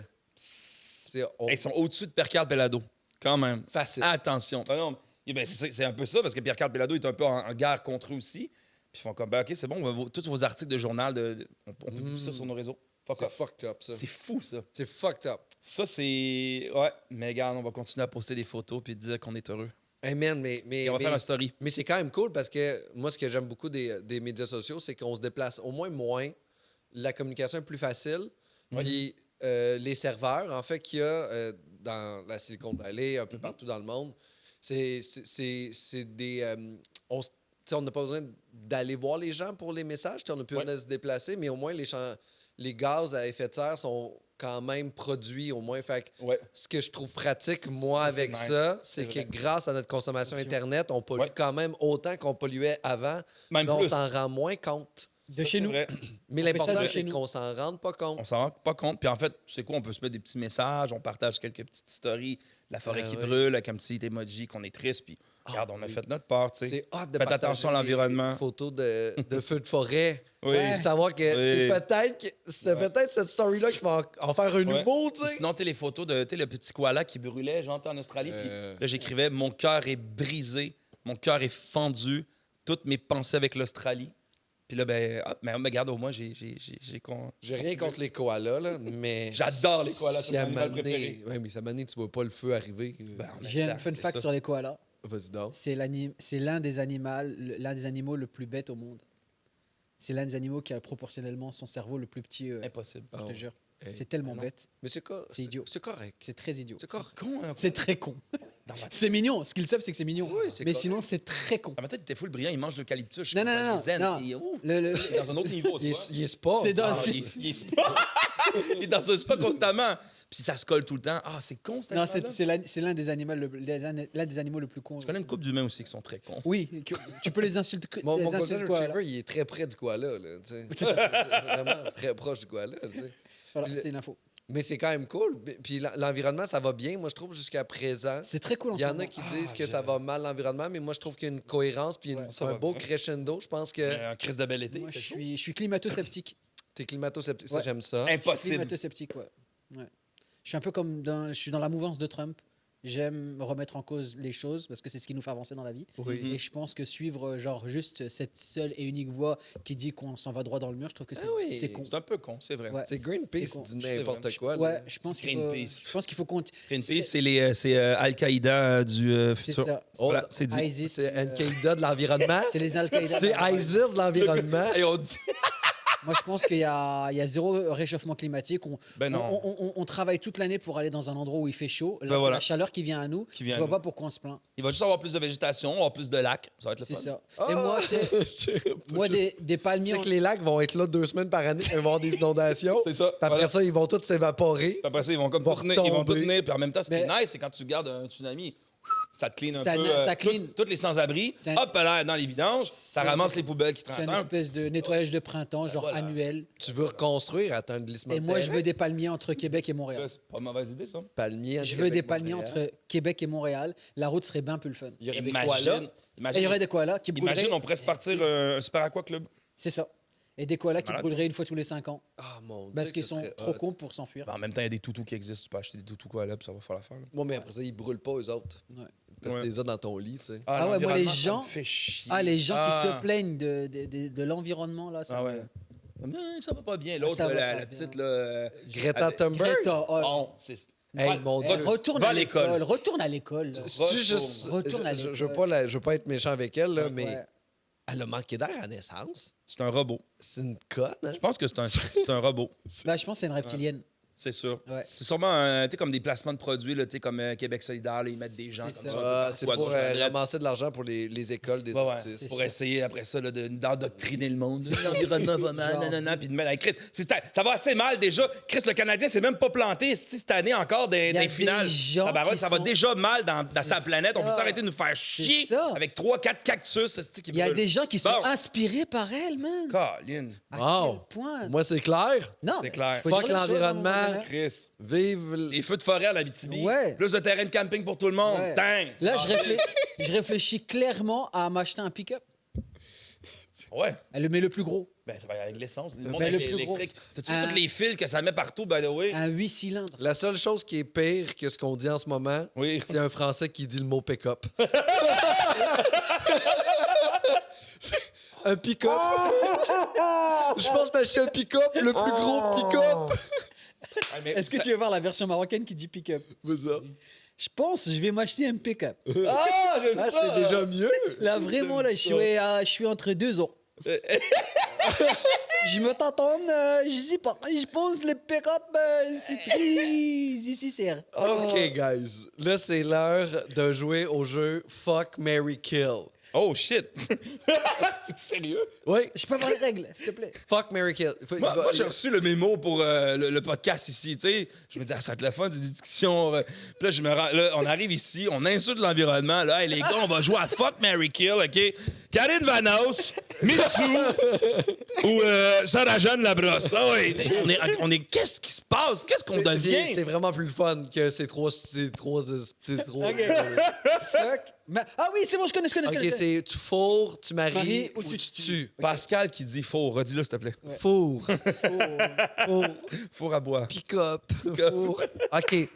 Speaker 1: Ils sont au-dessus de Pierre-Carl Pelado, quand même.
Speaker 3: Facile.
Speaker 1: Attention. Ah non, ben, c'est un peu ça, parce que Pierre-Carl Pelado est un peu en guerre contre eux aussi. Puis ils font comme, ben, OK, c'est bon, tous vos articles de journal, on publie ça sur nos réseaux. Fuck
Speaker 3: C'est
Speaker 1: off.
Speaker 3: fucked up, ça.
Speaker 1: C'est fou, ça.
Speaker 3: C'est fucked up.
Speaker 1: Ça, c'est... Ouais, mais regarde, on va continuer à poster des photos puis dire qu'on est heureux.
Speaker 3: Hey man,
Speaker 1: Et on va faire un story.
Speaker 3: mais c'est quand même cool parce que moi, ce que j'aime beaucoup des médias sociaux, c'est qu'on se déplace au moins. La communication est plus facile.
Speaker 1: Ouais.
Speaker 3: Puis les serveurs, en fait, qu'il y a dans la Silicon Valley, un peu partout dans le monde, c'est des... on n'a pas besoin d'aller voir les gens pour les messages. On n'a plus besoin de se déplacer, mais au moins, les gaz à effet de serre sont quand même produits, au moins. Fait que
Speaker 1: Ouais.
Speaker 3: ce que je trouve pratique, moi,
Speaker 1: Ça,
Speaker 3: avec
Speaker 1: c'est nice.
Speaker 3: ça, c'est
Speaker 1: C'est
Speaker 3: que
Speaker 1: vrai.
Speaker 3: grâce à notre consommation Internet, on pollue
Speaker 1: Ouais.
Speaker 3: quand même autant qu'on polluait avant.
Speaker 1: Même
Speaker 3: mais on
Speaker 1: plus.
Speaker 3: s'en rend moins compte.
Speaker 2: De
Speaker 1: Ça,
Speaker 2: chez
Speaker 1: c'est
Speaker 2: nous.
Speaker 1: vrai.
Speaker 3: Mais
Speaker 2: On fait ça
Speaker 3: l'important,
Speaker 2: de chez
Speaker 3: c'est
Speaker 2: nous.
Speaker 3: qu'on s'en rende pas compte.
Speaker 1: On s'en rend pas compte. Puis en fait, c'est quoi? On peut se mettre des petits messages, on partage quelques petites stories, la forêt qui
Speaker 3: ouais.
Speaker 1: brûle avec un petit emoji qu'on est triste, puis regarde, on a
Speaker 3: oui.
Speaker 1: fait notre part, tu sais.
Speaker 3: C'est hot de
Speaker 1: Faites
Speaker 3: partager
Speaker 1: attention à l'environnement.
Speaker 3: des photos de feux de forêt.
Speaker 1: Oui.
Speaker 2: Ouais.
Speaker 3: Savoir que
Speaker 1: Oui.
Speaker 3: c'est peut-être cette story-là qui va en faire un
Speaker 1: Ouais.
Speaker 3: nouveau, tu
Speaker 1: Ou
Speaker 3: sais.
Speaker 1: sinon, tu sais, les photos de le petit koala qui brûlait, j'entends en Australie. Puis là, j'écrivais mon cœur est brisé, mon cœur est fendu, toutes mes pensées avec l'Australie. Puis là, mais regarde, au moins, j'ai
Speaker 3: J'ai rien contre les koalas, là, mais.
Speaker 1: J'adore les koalas,
Speaker 3: Si
Speaker 1: c'est
Speaker 3: à
Speaker 1: mon
Speaker 3: un
Speaker 1: animal
Speaker 3: moment donné-
Speaker 1: préféré.
Speaker 3: Ouais, mais si à un moment donné, tu vois pas le feu arriver.
Speaker 1: Ben,
Speaker 2: J'ai un fun fact sur les koalas.
Speaker 3: Vas-y donc.
Speaker 2: C'est l'un des animaux le plus bête au monde. C'est l'un des animaux qui a proportionnellement son cerveau le plus petit.
Speaker 1: Impossible.
Speaker 2: Je
Speaker 3: Oh.
Speaker 2: te jure.
Speaker 3: Hey.
Speaker 2: C'est tellement
Speaker 1: Non.
Speaker 2: bête.
Speaker 3: Mais
Speaker 2: C'est idiot.
Speaker 3: C'est correct.
Speaker 2: C'est très idiot.
Speaker 3: C'est correct.
Speaker 1: Con, hein?
Speaker 2: C'est très con.
Speaker 1: Dans ma tête,
Speaker 2: C'est mignon. Ce qu'ils savent, c'est que c'est mignon.
Speaker 3: Oui, c'est
Speaker 2: Mais
Speaker 3: correct.
Speaker 2: sinon, c'est très con.
Speaker 1: dans ma tête, il était full brillant, il mange de l'eucalyptus. Je
Speaker 2: Non,
Speaker 1: suis
Speaker 2: non,
Speaker 1: comme
Speaker 2: non,
Speaker 1: un zen,
Speaker 2: non.
Speaker 1: puis, ouh,
Speaker 2: Le-
Speaker 1: il est dans un autre niveau, tu vois.
Speaker 3: Il est sport.
Speaker 2: C'est dans-
Speaker 1: Ah, il est spa. Il est dans un spa constamment. Puis ça se colle tout le temps. Ah, c'est con, ça.
Speaker 2: Non, c'est l'un des animaux l'un des animaux le plus con.
Speaker 1: Je connais une couple d'humains aussi qui sont très cons.
Speaker 2: Oui, tu peux les insulter.
Speaker 3: Mon
Speaker 2: les
Speaker 3: golden
Speaker 2: insulter quoi, là.
Speaker 3: retriever, il est très près du koala, là, tu sais.
Speaker 2: C'est ça.
Speaker 3: Vraiment très proche du koala, tu sais.
Speaker 2: Voilà,
Speaker 3: Puis
Speaker 2: c'est une info.
Speaker 3: Mais c'est quand même cool. Puis l'environnement, ça va bien, moi, je trouve, jusqu'à présent.
Speaker 2: C'est très cool en
Speaker 3: Il y
Speaker 2: ce
Speaker 3: en a
Speaker 2: moment.
Speaker 3: qui disent que ça va mal, l'environnement, mais moi, je trouve qu'il y a une cohérence puis
Speaker 1: ça
Speaker 3: un
Speaker 1: va
Speaker 3: beau
Speaker 1: bien.
Speaker 3: crescendo. Je pense que
Speaker 1: Un crise de bel été.
Speaker 2: Moi,
Speaker 1: il fait chaud.
Speaker 2: je suis climato-sceptique.
Speaker 3: t'es climato-sceptique. Ça,
Speaker 2: Ouais.
Speaker 3: j'aime ça.
Speaker 1: Impossible.
Speaker 2: Climato-sceptique, ouais. Je suis un peu comme je suis dans la mouvance de Trump. J'aime remettre en cause les choses parce que c'est ce qui nous fait avancer dans la vie.
Speaker 3: Oui.
Speaker 2: Et je pense que suivre genre juste cette seule et unique voie qui dit qu'on s'en va droit dans le mur, je trouve que c'est
Speaker 3: Ah oui.
Speaker 2: c'est con.
Speaker 1: C'est un peu con, c'est vrai.
Speaker 2: Ouais.
Speaker 3: C'est Greenpeace
Speaker 2: C'est con.
Speaker 3: dit
Speaker 1: C'est
Speaker 3: n'importe
Speaker 1: vrai.
Speaker 3: quoi. là.
Speaker 2: Ouais, je pense qu'il faut,
Speaker 1: Greenpeace.
Speaker 2: je pense qu'il faut qu'on.
Speaker 1: Greenpeace, c'est Al-Qaïda du
Speaker 2: C'est
Speaker 1: futur.
Speaker 2: ça.
Speaker 3: Oh,
Speaker 1: Voilà, c'est dit.
Speaker 2: ISIS,
Speaker 3: C'est Al-Qaïda de l'environnement.
Speaker 2: c'est les Al-Qaïda.
Speaker 3: C'est ISIS de l'environnement.
Speaker 1: Et on dit...
Speaker 2: Moi, je pense qu'il y a zéro réchauffement climatique.
Speaker 1: Ben non.
Speaker 2: On travaille toute l'année pour aller dans un endroit où il fait chaud. Là,
Speaker 1: Ben
Speaker 2: c'est
Speaker 1: voilà.
Speaker 2: la chaleur qui vient à nous.
Speaker 1: Qui vient
Speaker 2: Je
Speaker 1: à
Speaker 2: vois
Speaker 1: nous.
Speaker 2: pas pourquoi on se plaint.
Speaker 1: Il va juste avoir plus de végétation, avoir plus de lacs. Ça va être le
Speaker 2: C'est
Speaker 1: fun.
Speaker 2: ça.
Speaker 3: Ah!
Speaker 2: Et moi, moi des palmiers.
Speaker 3: C'est que les lacs vont être là 2 semaines par année, ils vont avoir des inondations.
Speaker 1: C'est ça.
Speaker 3: Puis après
Speaker 1: Voilà.
Speaker 3: ça, ils vont tous s'évaporer.
Speaker 1: Puis après ça, ils vont comme
Speaker 3: Vont
Speaker 1: tout tenir. Ils vont tout
Speaker 3: retomber.
Speaker 1: tenir. Puis en même temps, ce qui est
Speaker 2: Mais-
Speaker 1: nice, c'est quand tu gardes un tsunami, Ça te clean un
Speaker 2: Ça-
Speaker 1: peu.
Speaker 2: ça clean.
Speaker 1: Toutes les sans-abri,
Speaker 2: C'est un-
Speaker 1: hop là, dans les vidanges, ça
Speaker 2: c'est-
Speaker 1: ramasse les poubelles qui
Speaker 2: C'est
Speaker 1: traînent.
Speaker 2: une espèce de nettoyage de printemps, genre
Speaker 1: voilà.
Speaker 2: annuel.
Speaker 3: Tu veux reconstruire, attends, un glissement
Speaker 2: Et
Speaker 3: de
Speaker 2: moi, je
Speaker 3: terrain?
Speaker 2: veux des palmiers entre Québec et Montréal.
Speaker 1: C'est pas une mauvaise idée, ça.
Speaker 3: Palmiers.
Speaker 2: Je veux des palmiers entre Québec et Montréal. La route serait bien plus le fun.
Speaker 3: Il y aurait des koalas.
Speaker 2: Et il y aurait des koalas qui brûleraient.
Speaker 1: Imagine, on pourrait se partir un super aqua club.
Speaker 2: C'est ça. Et des koalas qui
Speaker 1: Malade.
Speaker 2: brûleraient une fois tous les 5 ans.
Speaker 3: Ah, mon Dieu.
Speaker 2: Parce
Speaker 3: que
Speaker 2: qu'ils
Speaker 3: ce
Speaker 2: sont
Speaker 3: serait
Speaker 2: trop
Speaker 3: hot.
Speaker 2: cons pour s'enfuir.
Speaker 1: En même temps, il y a des toutous qui existent. Tu peux acheter des toutous quoi là, puis ça va faire l'affaire. là.
Speaker 3: Moi, mais après ça, ils brûlent pas, eux autres.
Speaker 2: Ouais.
Speaker 3: Parce que
Speaker 1: Ouais.
Speaker 3: t'es là dans ton lit, tu sais.
Speaker 2: Ah ouais, moi, les
Speaker 1: l'environnement, ça
Speaker 2: gens-
Speaker 1: me fait chier.
Speaker 2: Ah, les gens qui
Speaker 1: Ah.
Speaker 2: se plaignent de l'environnement, là, ça
Speaker 1: Ah
Speaker 2: me-
Speaker 1: ouais. Mais ça va pas bien. L'autre,
Speaker 2: Ça va
Speaker 1: la
Speaker 2: pas
Speaker 1: petite,
Speaker 2: bien.
Speaker 1: là.
Speaker 3: Greta
Speaker 1: avec-
Speaker 3: Thunberg.
Speaker 2: Greta, oh,
Speaker 1: Bon, c'est.
Speaker 3: Hey, mon Dieu.
Speaker 2: retourne
Speaker 1: Va
Speaker 2: à
Speaker 1: à l'école.
Speaker 2: l'école. Retourne à l'école.
Speaker 3: C'est juste.
Speaker 2: Retourne à
Speaker 3: je veux
Speaker 2: l'école.
Speaker 3: pas je veux pas être méchant avec elle, là, mais
Speaker 2: Ouais.
Speaker 3: elle a manqué d'air à naissance.
Speaker 1: C'est un robot.
Speaker 3: C'est une conne, hein?
Speaker 1: Je pense que c'est un robot.
Speaker 2: Bah, je pense que c'est une reptilienne.
Speaker 1: C'est sûr.
Speaker 2: Ouais.
Speaker 1: C'est sûrement tu sais, comme des placements de produits, là, tu sais, comme Québec solidaire, là, ils mettent des gens comme
Speaker 2: C'est
Speaker 1: ça.
Speaker 2: ça.
Speaker 3: C'est
Speaker 1: Ouais,
Speaker 3: pour
Speaker 1: ça, je dirais.
Speaker 3: ramasser de l'argent pour les écoles des
Speaker 1: Ouais, ouais.
Speaker 3: artistes.
Speaker 2: C'est
Speaker 1: Pour
Speaker 2: sûr.
Speaker 1: essayer après ça là, d'endoctriner le monde. L'environnement va mal,
Speaker 2: Genre,
Speaker 1: nanana, puis de mettre. Hey, Chris, ça va assez mal déjà. Chris, le Canadien s'est même pas planté cette année encore
Speaker 2: Il y
Speaker 1: des
Speaker 2: a
Speaker 1: finales.
Speaker 2: des gens
Speaker 1: Tabarouette,
Speaker 2: qui
Speaker 1: ça va
Speaker 2: sont-
Speaker 1: déjà mal dans sa
Speaker 2: C'est
Speaker 1: planète. On peut
Speaker 2: ça.
Speaker 1: arrêter de nous faire chier
Speaker 2: ça.
Speaker 1: avec 3-4 cactus qui
Speaker 2: Il y a
Speaker 1: brûlent.
Speaker 2: des gens qui sont
Speaker 1: Bon.
Speaker 2: inspirés par elle, man.
Speaker 1: Colin,
Speaker 2: À
Speaker 3: Wow.
Speaker 2: quel point?
Speaker 3: Moi, c'est clair.
Speaker 2: Non.
Speaker 1: c'est clair.
Speaker 2: faut
Speaker 3: Fuck
Speaker 2: dire les choses à un moment
Speaker 3: l'environnement.
Speaker 2: donné.
Speaker 1: Chris,
Speaker 3: Vive.
Speaker 1: les feux de forêt à l'Abitibi.
Speaker 2: Ouais.
Speaker 1: Plus de terrain de camping pour tout le monde.
Speaker 2: Ouais.
Speaker 1: Dang.
Speaker 2: Là, je réfléchis clairement à m'acheter un pick-up.
Speaker 1: Ouais.
Speaker 2: Mais le plus gros.
Speaker 1: Ben, ça va avec l'essence. Le monde
Speaker 2: Ben,
Speaker 1: avec
Speaker 2: le plus gros.
Speaker 1: l'électrique. T'as-tu
Speaker 2: Un-
Speaker 1: vu tous les fils que ça met partout, by the way?
Speaker 2: Un 8 cylindres.
Speaker 3: La seule chose qui est pire que ce qu'on dit en ce moment,
Speaker 1: Oui.
Speaker 3: c'est un Français qui dit le mot pick-up. Un pick-up. Je pense m'acheter un pick-up, le plus gros pick-up.
Speaker 1: Ah, mais
Speaker 2: Est-ce que
Speaker 1: ça-
Speaker 2: tu veux voir la version marocaine qui dit pick-up?
Speaker 3: C'est ça.
Speaker 2: Je pense que je vais m'acheter un pick-up.
Speaker 1: Ah, j'aime
Speaker 3: Ah,
Speaker 1: ça!
Speaker 3: c'est déjà mieux.
Speaker 2: Là, vraiment, là, je suis entre deux ans. Je me tâtonne, je sais pas. Je pense le pick-up, c'est très... Ici, c'est...
Speaker 3: OK, guys. Là, c'est l'heure de jouer au jeu Fuck, Marry, Kill.
Speaker 1: Oh, shit! C'est sérieux?
Speaker 3: Oui,
Speaker 2: Je peux avoir les règles, s'il te plaît.
Speaker 3: Fuck, Marry, Kill.
Speaker 1: Moi, j'ai reçu le mémo pour le podcast ici, tu sais. Je me dis, ah, ça va être le fun, c'est des discussions. Puis là, là, on arrive ici, on insulte l'environnement. Là, hey, les gars, on va jouer à Fuck, Marry, Kill, OK? Karine Vanasse, Mitsou ou Sarah Jeanne Labrosse. Là, oui. On est qu'est-ce qui se passe? Qu'est-ce qu'on
Speaker 3: C'est
Speaker 1: devient?
Speaker 3: vraiment plus le fun que ces trois.
Speaker 2: Fuck. Ah oui, c'est bon, je connais.
Speaker 3: OK, c'est tu fourres, tu maries
Speaker 2: Marie
Speaker 3: ou tu tues.
Speaker 1: Pascal qui dit faux. Redis-le, s'il te plaît.
Speaker 3: Four. Four.
Speaker 1: Four à bois.
Speaker 3: Pick-up. Four. OK.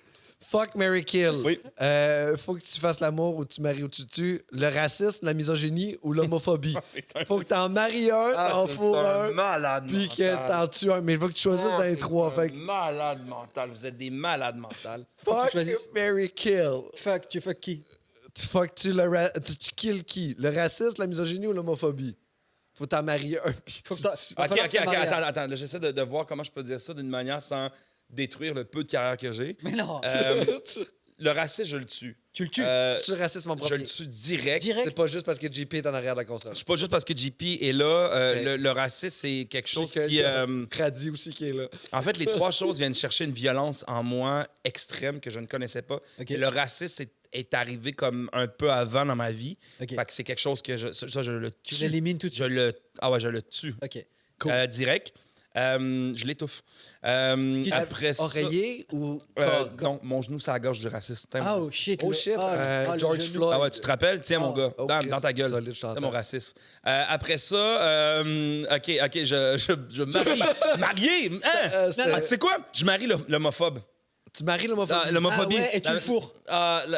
Speaker 3: Fuck, Marry, Kill.
Speaker 1: Oui.
Speaker 3: Faut que tu fasses l'amour ou tu maries ou tu tues. Le racisme, la misogynie ou l'homophobie. Faut que t'en maries un, t'en fourres un,
Speaker 1: malade
Speaker 3: puis que t'en tues un. Mais il faut que tu choisisses dans les trois. Fait que
Speaker 1: Malade mental. Vous êtes des malades mentales.
Speaker 3: fuck,
Speaker 2: choisisses.
Speaker 3: Marry, Kill.
Speaker 2: Fuck, tu fuck qui?
Speaker 3: Tu kills qui? Le racisme, la misogynie ou l'homophobie? Faut t'en marier un, puis
Speaker 2: Faut que
Speaker 3: tu
Speaker 2: t'en-
Speaker 3: tues.
Speaker 2: Va
Speaker 1: OK,
Speaker 2: falloir
Speaker 1: OK,
Speaker 2: que
Speaker 1: OK.
Speaker 2: Maria-
Speaker 1: Attends. Là, j'essaie de voir comment je peux dire ça d'une manière sans détruire le peu de carrière que j'ai.
Speaker 2: Mais non,
Speaker 1: Le racisme, je le tue.
Speaker 2: tu le tues.
Speaker 3: Tu tues le racisme en
Speaker 1: Je
Speaker 3: premier.
Speaker 1: le tue direct.
Speaker 2: Direct.
Speaker 3: C'est pas juste parce que JP est en arrière de la console.
Speaker 1: C'est pas juste parce que JP est là.
Speaker 3: Ok.
Speaker 1: Le racisme, c'est quelque chose
Speaker 3: Il
Speaker 1: qui...
Speaker 3: y a Radi aussi qui est là.
Speaker 1: En fait, les trois choses viennent chercher une violence en moi extrême que je ne connaissais pas.
Speaker 2: Ok.
Speaker 1: Et le racisme est arrivé comme un peu avant dans ma vie.
Speaker 2: Ok.
Speaker 1: Fait que c'est quelque chose que je le
Speaker 2: Tu
Speaker 1: tue.
Speaker 2: l'élimines tout de suite.
Speaker 1: Je le tue.
Speaker 2: OK.
Speaker 1: Direct. Je l'étouffe. Après ça...
Speaker 3: Oreiller ou
Speaker 1: non, mon genou, c'est la gorge du raciste.
Speaker 2: Ah, oh shit.
Speaker 3: Oh
Speaker 2: le-
Speaker 3: shit,
Speaker 2: le
Speaker 3: George
Speaker 2: genou.
Speaker 3: Floyd.
Speaker 1: Ah ouais, tu te rappelles? Tiens, mon gars,
Speaker 3: oh,
Speaker 1: dans
Speaker 3: Christ,
Speaker 1: ta gueule.
Speaker 3: solide
Speaker 1: C'est
Speaker 3: chanteur.
Speaker 1: mon racisme. Après ça, OK, je marie. Marié? Hein?
Speaker 3: c'était-
Speaker 1: Ah, tu sais quoi? Je marie l'homophobe.
Speaker 3: Tu maries l'homophobie.
Speaker 1: L'homophobie.
Speaker 2: Ah ouais, et tu le fourres.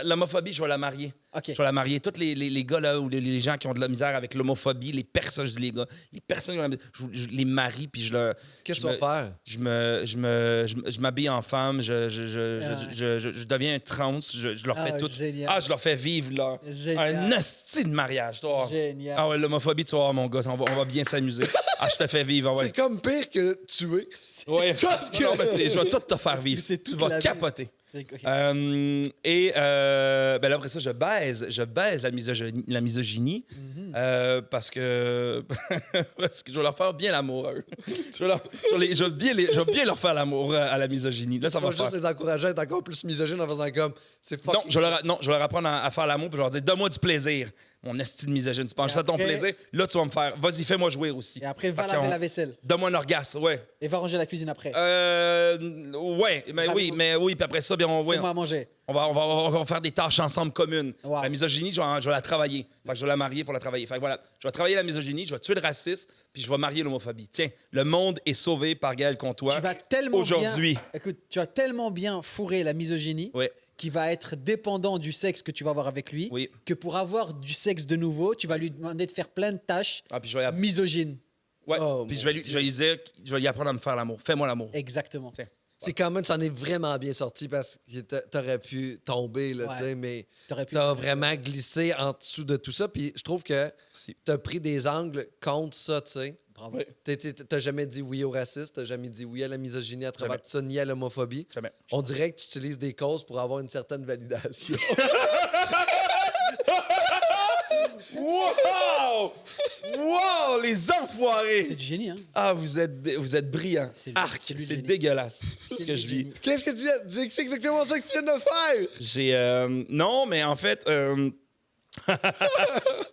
Speaker 1: L'homophobie, je vais la marier.
Speaker 2: OK.
Speaker 1: Je vais la marier. Tous les gars là, ou les gens qui ont de la misère avec l'homophobie, les personnes, je dis les gars, les personnes qui ont de la misère, je les marie, puis je leur.
Speaker 3: Qu'est-ce
Speaker 1: je
Speaker 3: que tu vas
Speaker 1: me-
Speaker 3: faire?
Speaker 1: je m'habille en femme, je deviens un trans, je leur fais
Speaker 2: Ah,
Speaker 1: tout.
Speaker 2: génial.
Speaker 1: Ah, je leur fais vivre leur,
Speaker 2: Génial.
Speaker 1: un hostie de mariage, toi.
Speaker 2: Génial.
Speaker 1: Ah ouais, l'homophobie, tu vas voir, mon gars, on va bien s'amuser. Ah, je te fais vivre, ah ouais.
Speaker 3: C'est comme pire que tuer.
Speaker 1: Ouais.
Speaker 3: Parce que-
Speaker 1: Non, mais je vais tout te faire vivre.
Speaker 2: c'est
Speaker 1: Tu
Speaker 2: toute
Speaker 1: vas
Speaker 2: la vie.
Speaker 1: capoter.
Speaker 2: C'est- OK.
Speaker 1: Ben là, après ça, je baise la misogynie. parce que je vais leur faire bien l'amour à eux. Je vais bien leur faire l'amour à la misogynie. Là, ça va
Speaker 3: juste
Speaker 1: faire.
Speaker 3: les encourager à être encore plus misogyne en faisant comme c'est
Speaker 1: Non,
Speaker 3: fucking.
Speaker 1: je vais leur apprendre à faire l'amour puis je vais leur dire donne-moi du plaisir. Mon esti de misogyne, tu penses ça ton
Speaker 2: après-
Speaker 1: plaisir? Là, tu vas me faire. Vas-y, fais-moi jouer aussi.
Speaker 2: Et après, va
Speaker 1: Fait
Speaker 2: laver
Speaker 1: qu'on-
Speaker 2: la vaisselle.
Speaker 1: Donne-moi un orgasme, ouais.
Speaker 2: Et va ranger la cuisine après.
Speaker 1: Ouais, mais oui, puis après ça, bien,
Speaker 2: Fais-moi à manger.
Speaker 1: on va faire des tâches ensemble communes.
Speaker 2: Wow.
Speaker 1: La misogynie, je vais la travailler. Fait que je vais la marier pour la travailler. Fait que voilà, je vais travailler la misogynie, je vais tuer le racisme, puis je vais marier l'homophobie. Tiens, le monde est sauvé par Gaël Comtois.
Speaker 2: Tu vas tellement
Speaker 1: aujourd'hui.
Speaker 2: bien... Écoute, tu vas tellement bien fourrer la misogynie
Speaker 1: Ouais.
Speaker 2: qui va être dépendant du sexe que tu vas avoir avec lui,
Speaker 1: Oui.
Speaker 2: que pour avoir du sexe de nouveau, tu vas lui demander de faire plein de tâches
Speaker 1: Ah, puis je vais,
Speaker 2: misogynes.
Speaker 1: ouais,
Speaker 3: Oh,
Speaker 1: puis
Speaker 3: mon
Speaker 1: je vais lui dire, je vais lui apprendre à me faire l'amour. Fais-moi l'amour.
Speaker 2: Exactement.
Speaker 1: Tiens.
Speaker 3: C'est quand même, ça en est vraiment bien sorti parce que t'aurais pu tomber, là,
Speaker 2: Ouais.
Speaker 3: tu sais, mais
Speaker 2: T'aurais pu-
Speaker 3: t'as vraiment glissé en dessous de tout ça. Puis je trouve que
Speaker 1: Si.
Speaker 3: t'as pris des angles contre ça, tu sais.
Speaker 2: Bravo.
Speaker 1: Ouais.
Speaker 3: T'as jamais dit oui au racisme, t'as jamais dit oui à la misogynie à travers
Speaker 1: Jamais.
Speaker 3: tout ça, ni à l'homophobie.
Speaker 1: Jamais.
Speaker 3: On dirait que tu utilises des causes pour avoir une certaine validation.
Speaker 1: Wow! Wow, les enfoirés!
Speaker 2: C'est du génie, hein?
Speaker 1: Ah, vous êtes brillants.
Speaker 2: C'est lui-
Speaker 1: Arc,
Speaker 2: c'est lui le
Speaker 1: c'est
Speaker 2: génie.
Speaker 1: dégueulasse ce
Speaker 2: C'est
Speaker 1: que
Speaker 2: lui
Speaker 1: je
Speaker 2: le
Speaker 1: vis.
Speaker 2: génie.
Speaker 3: Qu'est-ce que tu dis? C'est exactement ça que tu viens de faire!
Speaker 1: Non, mais en fait.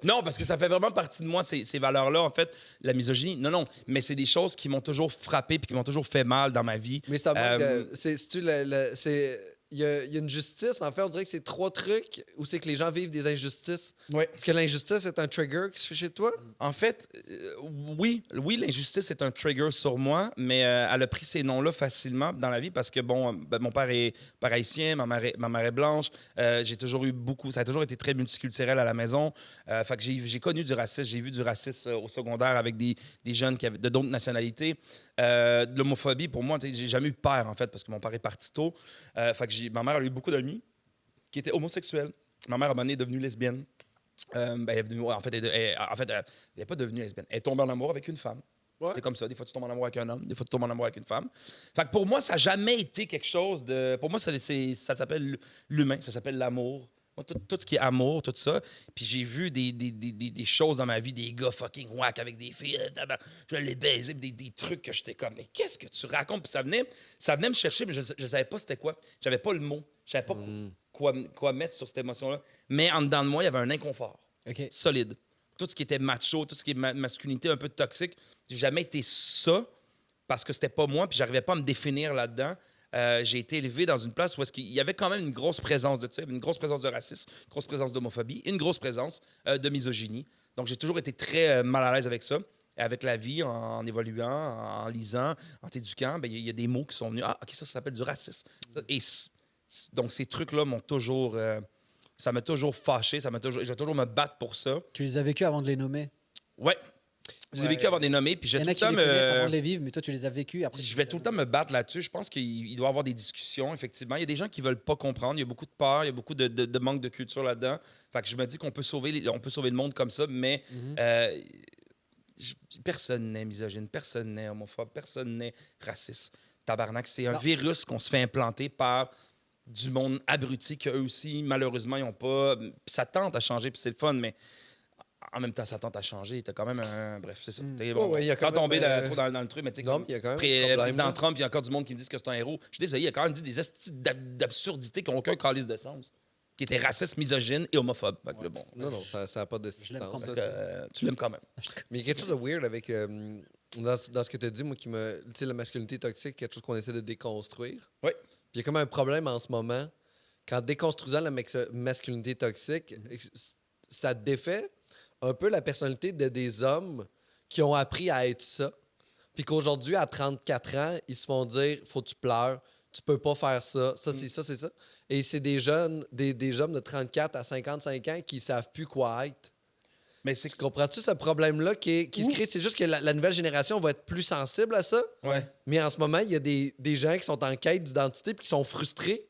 Speaker 1: Non, parce que ça fait vraiment partie de moi, ces valeurs-là, en fait. La misogynie, non, mais c'est des choses qui m'ont toujours frappé puis qui m'ont toujours fait mal dans ma vie.
Speaker 3: Mais c'est un manque
Speaker 1: Euh,
Speaker 3: de. Il y a une justice, en fait, on dirait que c'est 3 trucs où c'est que les gens vivent des injustices.
Speaker 1: Ouais.
Speaker 3: Est-ce que l'injustice est un trigger chez toi?
Speaker 1: En fait, oui, l'injustice est un trigger sur moi, mais elle a pris ces noms-là facilement dans la vie parce que, bon, mon père est haïtien, ma mère est blanche. J'ai toujours eu beaucoup, ça a toujours été très multiculturel à la maison. Fait que j'ai connu du racisme, j'ai vu du racisme au secondaire avec des jeunes qui avaient de d'autres nationalités. De l'homophobie, pour moi, j'ai jamais eu peur, en fait, parce que mon père est parti tôt. Fait que ma mère a eu beaucoup d'amis qui étaient homosexuels. Ma mère, à un moment donné, est devenue lesbienne. Elle est devenue, en fait, elle n'est pas devenue lesbienne. Elle est tombée en amour avec une femme.
Speaker 3: Ouais.
Speaker 1: C'est comme ça. Des fois, tu tombes en amour avec un homme. Des fois, tu tombes en amour avec une femme. Fait que pour moi, ça n'a jamais été quelque chose de... Pour moi, ça s'appelle l'humain. Ça s'appelle l'amour. Moi, tout ce qui est amour, tout ça. Puis j'ai vu des choses dans ma vie, des gars fucking whack avec des filles. Je les baisais, puis des trucs que j'étais comme, mais qu'est-ce que tu racontes? Puis ça venait me chercher, mais je ne savais pas c'était quoi. J'avais pas le mot. Je savais pas quoi mettre sur cette émotion-là. Mais en dedans de moi, il y avait un inconfort
Speaker 2: OK.
Speaker 1: solide. Tout ce qui était macho, tout ce qui est masculinité un peu toxique, j'ai jamais été ça parce que c'était pas moi, puis j'arrivais pas à me définir là-dedans. J'ai été élevé dans une place où il y avait quand même une grosse présence de ça, une grosse présence de racisme, une grosse présence d'homophobie, une grosse présence de misogynie. Donc j'ai toujours été très mal à l'aise avec ça. Et avec la vie, en évoluant, en lisant, en t'éduquant, ben, il y a des mots qui sont venus. Ah, OK, ça s'appelle du racisme. Et donc ces trucs-là m'ont toujours... ça m'a toujours fâché, je vais toujours me battre pour ça.
Speaker 2: Tu les as vécus avant de les nommer.
Speaker 1: Ouais. Je les ai vécu avant de les nommer, puis
Speaker 2: Il y en a qui les connaissent avant de les vivre, mais toi, tu les as vécus. Après,
Speaker 1: je vais tout le temps me battre là-dessus. Je pense qu'il doit y avoir des discussions, effectivement. Il y a des gens qui veulent pas comprendre. Il y a beaucoup de peur, il y a beaucoup de manque de culture là-dedans. Fait que je me dis qu'on peut sauver le monde comme ça, mais personne n'est misogyne, personne n'est homophobe, personne n'est raciste. Tabarnak, c'est un
Speaker 2: Non.
Speaker 1: virus qu'on se fait implanter par du monde abruti qu'eux aussi, malheureusement, ils n'ont pas. Puis ça tente à changer, puis c'est le fun, mais en même temps, ça tente à changer. T'as quand même un... Bref, c'est ça. T'es-
Speaker 3: Oh, ouais, il y a
Speaker 1: sans
Speaker 3: quand même,
Speaker 1: tomber trop dans le truc, mais tu sais,
Speaker 3: non,
Speaker 1: comme
Speaker 3: mais il y a quand même un problème,
Speaker 1: président
Speaker 3: là.
Speaker 1: Trump, il y a encore du monde qui me dit que c'est un héros. Je suis désolé, il a quand même dit des estis d'absurdités qui n'ont aucun calice de sens, qui étaient racistes, misogynes et homophobes. Fait que, bon,
Speaker 3: Non, ça n'a pas de
Speaker 2: l'aime quand
Speaker 3: sens.
Speaker 2: même.
Speaker 3: là,
Speaker 1: tu l'aimes quand même.
Speaker 3: Mais il y a quelque chose de weird avec. Dans ce que tu as dit, moi, qui me. Tu sais, la masculinité toxique, quelque chose qu'on essaie de déconstruire.
Speaker 1: Oui.
Speaker 3: Puis il y a comme un problème en ce moment. Qu'en déconstruisant la masculinité toxique, ça défait un peu la personnalité de des hommes qui ont appris à être ça. Puis qu'aujourd'hui, à 34 ans, ils se font dire faut que tu pleures, tu peux pas faire ça, ça, c'est ça, c'est ça. Et c'est des jeunes, des jeunes de 34 à 55 ans qui savent plus quoi être.
Speaker 1: Mais c'est
Speaker 3: Tu comprends-tu ce problème-là qui se crée? C'est juste que la nouvelle génération va être plus sensible à ça.
Speaker 1: ouais.
Speaker 3: Mais en ce moment, il y a des gens qui sont en quête d'identité et qui sont frustrés.